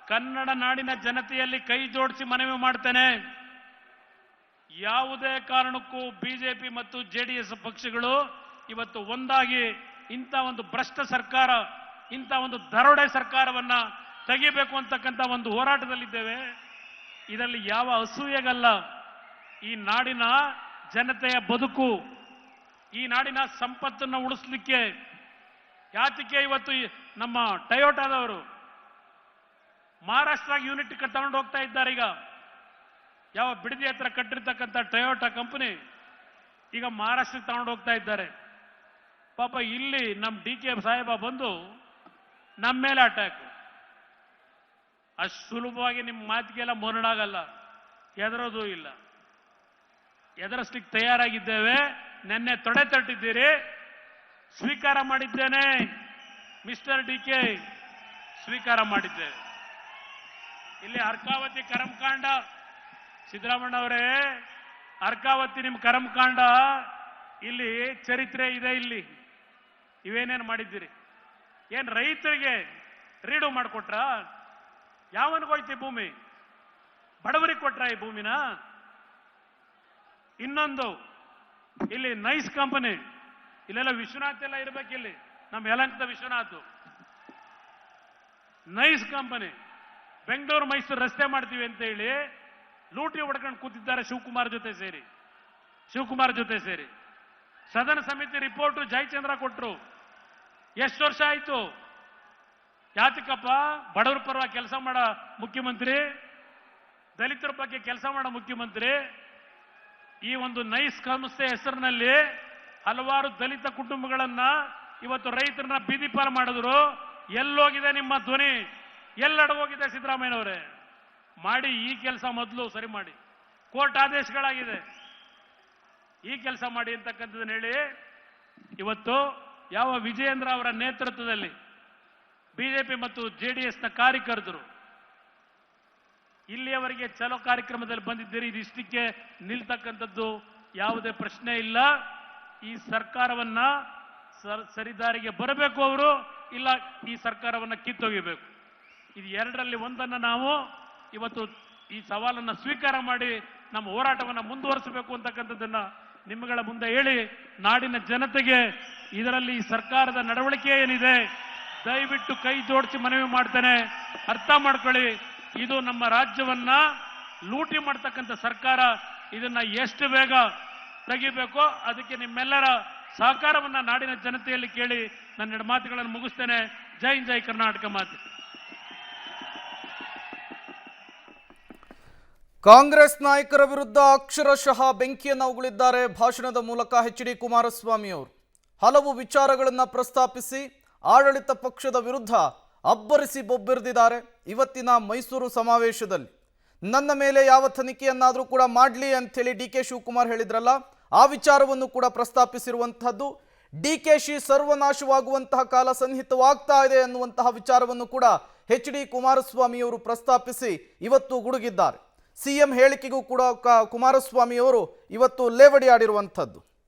Speaker 4: ಕನ್ನಡ ನಾಡಿನ ಜನತೆಯಲ್ಲಿ ಕೈ ಜೋಡಿಸಿ ಮನವಿ ಮಾಡ್ತೇನೆ. ಯಾವುದೇ ಕಾರಣಕ್ಕೂ ಬಿಜೆಪಿ ಮತ್ತು JDS ಪಕ್ಷಗಳು ಇವತ್ತು ಒಂದಾಗಿ ಇಂಥ ಒಂದು ಭ್ರಷ್ಟ ಸರ್ಕಾರ, ಇಂಥ ಒಂದು ದರೋಡೆ ಸರ್ಕಾರವನ್ನ ತೆಗಿಬೇಕು ಅಂತಕ್ಕಂಥ ಒಂದು ಹೋರಾಟದಲ್ಲಿದ್ದೇವೆ. ಇದರಲ್ಲಿ ಯಾವ ಅಸೂಯೆಗಲ್ಲ. ಈ ನಾಡಿನ ಜನತೆಯ ಬದುಕು, ಈ ನಾಡಿನ ಸಂಪತ್ತನ್ನು ಉಳಿಸ್ಲಿಕ್ಕೆ ಯಾತಕ್ಕೆ ಇವತ್ತು ನಮ್ಮ ಟೊಯೋಟಾದವರು ಮಹಾರಾಷ್ಟ್ರ ಯೂನಿಟ್ ತಗೊಂಡು ಹೋಗ್ತಾ ಇದ್ದಾರೆ. ಈಗ ಯಾವ ಬಿಡದಿ ಹತ್ರ ಕಟ್ಟಿರ್ತಕ್ಕಂಥ ಟೊಯೋಟಾ ಕಂಪನಿ ಈಗ ಮಹಾರಾಷ್ಟ್ರಕ್ಕೆ ತಗೊಂಡು ಹೋಗ್ತಾ ಇದ್ದಾರೆ. ಪಾಪ ಇಲ್ಲಿ ನಮ್ಮ DK ಸಾಹೇಬ ಬಂದು ನಮ್ಮ ಮೇಲೆ ಅಟ್ಯಾಕ್. ಅಷ್ಟು ಸುಲಭವಾಗಿ ನಿಮ್ಮ ಮಾತಿಗೆಲ್ಲ ಮೊರಡಾಗಲ್ಲ, ಹೆದರೋದು ಇಲ್ಲ. ಎದುರಿಸ್ಲಿಕ್ಕೆ ತಯಾರಾಗಿದ್ದೇವೆ. ನೆನ್ನೆ ತೊಡೆ ತಟ್ಟಿದ್ದೀರಿ, ಸ್ವೀಕಾರ ಮಾಡಿದ್ದೇನೆ. ಮಿಸ್ಟರ್ DK ಸ್ವೀಕಾರ ಮಾಡಿದ್ದೇವೆ. ಇಲ್ಲಿ ಅರ್ಕಾವತಿ ಕರ್ಮಕಾಂಡ, ಸಿದ್ದರಾಮಣ್ಣವರೇ, ಅರ್ಕಾವತಿ ನಿಮ್ಮ ಕರ್ಮಕಾಂಡ ಇಲ್ಲಿ ಚರಿತ್ರೆ ಇದೆ. ಇಲ್ಲಿ ಇವೇನೇನು ಮಾಡಿದ್ದೀರಿ? ಏನ್ ರೈತರಿಗೆ ರೀಡು ಮಾಡಿಕೊಟ್ರ? ಯಾವನಿಗೋಯ್ತು ಈ ಭೂಮಿ? ಬಡವರಿಗೆ ಕೊಟ್ರ ಈ ಭೂಮಿನ? ಇನ್ನೊಂದು ಇಲ್ಲಿ ನೈಸ್ ಕಂಪನಿ, ಇಲ್ಲೆಲ್ಲ ವಿಶ್ವನಾಥ್ ಎಲ್ಲ ಇರ್ಬೇಕಿಲ್ಲಿ, ನಮ್ಮ ಯಲಂಕದ ವಿಶ್ವನಾಥ್. ನೈಸ್ ಕಂಪನಿ ಬೆಂಗಳೂರು ಮೈಸೂರು ರಸ್ತೆ ಮಾಡ್ತೀವಿ ಅಂತ ಹೇಳಿ ಲೂಟಿ ಹೊಡ್ಕೊಂಡು ಕೂತಿದ್ದಾರೆ ಶಿವಕುಮಾರ್ ಜೊತೆ ಸೇರಿ. ಸದನ ಸಮಿತಿ ರಿಪೋರ್ಟ್ ಜಯಚಂದ್ರ ಕೊಟ್ರು. ಎಷ್ಟು ವರ್ಷ ಆಯ್ತು? ಯಾತಕಪ್ಪ? ಬಡವರ ಪರವಾಗಿ ಕೆಲಸ ಮಾಡೋ ಮುಖ್ಯಮಂತ್ರಿ, ದಲಿತರ ಬಗ್ಗೆ ಕೆಲಸ ಮಾಡೋ ಮುಖ್ಯಮಂತ್ರಿ, ಈ ಒಂದು ನೈಸ್ ಸಂಸ್ಥೆ ಹೆಸರಿನಲ್ಲಿ ಹಲವಾರು ದಲಿತ ಕುಟುಂಬಗಳನ್ನ ಇವತ್ತು ರೈತರನ್ನ ಬೀದಿ ಪಾಲು ಮಾಡಿದ್ರು. ಎಲ್ಲೋಗಿದೆ ನಿಮ್ಮ ಧ್ವನಿ? ಎಲ್ಲಡಗೋಗಿದೆ ಸಿದ್ದರಾಮಯ್ಯನವರೇ? ಮಾಡಿ ಈ ಕೆಲಸ ಮೊದಲು ಸರಿ ಮಾಡಿ. ಕೋರ್ಟ್ ಆದೇಶಗಳಾಗಿದೆ, ಈ ಕೆಲಸ ಮಾಡಿ ಅಂತಕ್ಕಂಥದ್ದನ್ನು ಹೇಳಿ ಇವತ್ತು ಯಾವ ವಿಜಯೇಂದ್ರ ಅವರ ನೇತೃತ್ವದಲ್ಲಿ ಬಿಜೆಪಿ ಮತ್ತು JDSನ ಕಾರ್ಯಕರ್ತರು ಇಲ್ಲಿಯವರೆಗೆ ಚಲೋ ಕಾರ್ಯಕ್ರಮದಲ್ಲಿ ಬಂದಿದ್ದೀರಿ. ಇದಿಷ್ಟಕ್ಕೆ ನಿಲ್ತಕ್ಕಂಥದ್ದು ಯಾವುದೇ ಪ್ರಶ್ನೆ ಇಲ್ಲ. ಈ ಸರ್ಕಾರವನ್ನ ಸರಿದಾರಿಗೆ ಬರಬೇಕು ಅವರು, ಇಲ್ಲ ಈ ಸರ್ಕಾರವನ್ನ ಕಿತ್ತೊಗಿಬೇಕು. ಇದು ಎರಡರಲ್ಲಿ ಒಂದನ್ನು ನಾವು ಇವತ್ತು ಈ ಸವಾಲನ್ನು ಸ್ವೀಕಾರ ಮಾಡಿ ನಮ್ಮ ಹೋರಾಟವನ್ನು ಮುಂದುವರಿಸಬೇಕು ಅಂತಕ್ಕಂಥದ್ದನ್ನ ನಿಮ್ಮಗಳ ಮುಂದೆ ಹೇಳಿ, ನಾಡಿನ ಜನತೆಗೆ ಇದರಲ್ಲಿ ಈ ಸರ್ಕಾರದ ನಡವಳಿಕೆ ಏನಿದೆ ದಯವಿಟ್ಟು ಕೈ ಜೋಡಿಸಿ ಮನವಿ ಮಾಡ್ತೇನೆ. ಅರ್ಥ ಮಾಡ್ಕೊಳ್ಳಿ, ಇದು ನಮ್ಮ ರಾಜ್ಯವನ್ನ ಲೂಟಿ ಮಾಡ್ತಕ್ಕಂಥ ಸರ್ಕಾರ. ಇದನ್ನ ಎಷ್ಟು ಬೇಗ ತೆಗಿಬೇಕೋ ಅದಕ್ಕೆ ನಿಮ್ಮೆಲ್ಲರ ಸಹಕಾರವನ್ನ ನಾಡಿನ ಜನತೆಯಲ್ಲಿ ಕೇಳಿ ನನ್ನ ಮಾತುಗಳನ್ನು ಮುಗಿಸ್ತೇನೆ. ಜೈ ಹಿಂದ್, ಜೈ ಕರ್ನಾಟಕ ಮಾತೆ.
Speaker 3: ಕಾಂಗ್ರೆಸ್ ನಾಯಕರ ವಿರುದ್ಧ ಅಕ್ಷರಶಃ ಬೆಂಕಿಯನ್ನು ಉಗುಳಿದ್ದಾರೆ ಭಾಷಣದ ಮೂಲಕ HD ಕುಮಾರಸ್ವಾಮಿ ಅವರು. ಹಲವು ವಿಚಾರಗಳನ್ನು ಪ್ರಸ್ತಾಪಿಸಿ ಆಡಳಿತ ಪಕ್ಷದ ವಿರುದ್ಧ ಅಬ್ಬರಿಸಿ ಬೊಬ್ಬೆರೆದಿದ್ದಾರೆ. ಇವತ್ತಿನ ಮೈಸೂರು ಸಮಾವೇಶದಲ್ಲಿ ನನ್ನ ಮೇಲೆ ಯಾವ ತನಿಖೆಯನ್ನಾದರೂ ಕೂಡ ಮಾಡಲಿ ಅಂಥೇಳಿ DK ಶಿವಕುಮಾರ್ ಹೇಳಿದ್ರಲ್ಲ, ಆ ವಿಚಾರವನ್ನು ಕೂಡ ಪ್ರಸ್ತಾಪಿಸಿರುವಂತಹದ್ದು. DKಶಿ ಸರ್ವನಾಶವಾಗುವಂತಹ ಕಾಲ ಸನ್ನಿಹಿತವಾಗ್ತಾ ಇದೆ ಅನ್ನುವಂತಹ ವಿಚಾರವನ್ನು ಕೂಡ HD ಕುಮಾರಸ್ವಾಮಿಯವರು ಪ್ರಸ್ತಾಪಿಸಿ ಇವತ್ತು ಗುಡುಗಿದ್ದಾರೆ. CM ಹೇಳಿಕೆಗೂ ಕೂಡ ಕುಮಾರಸ್ವಾಮಿಯವರು ಇವತ್ತು ಲೇವಡಿ ಆಡಿರುವಂಥದ್ದು.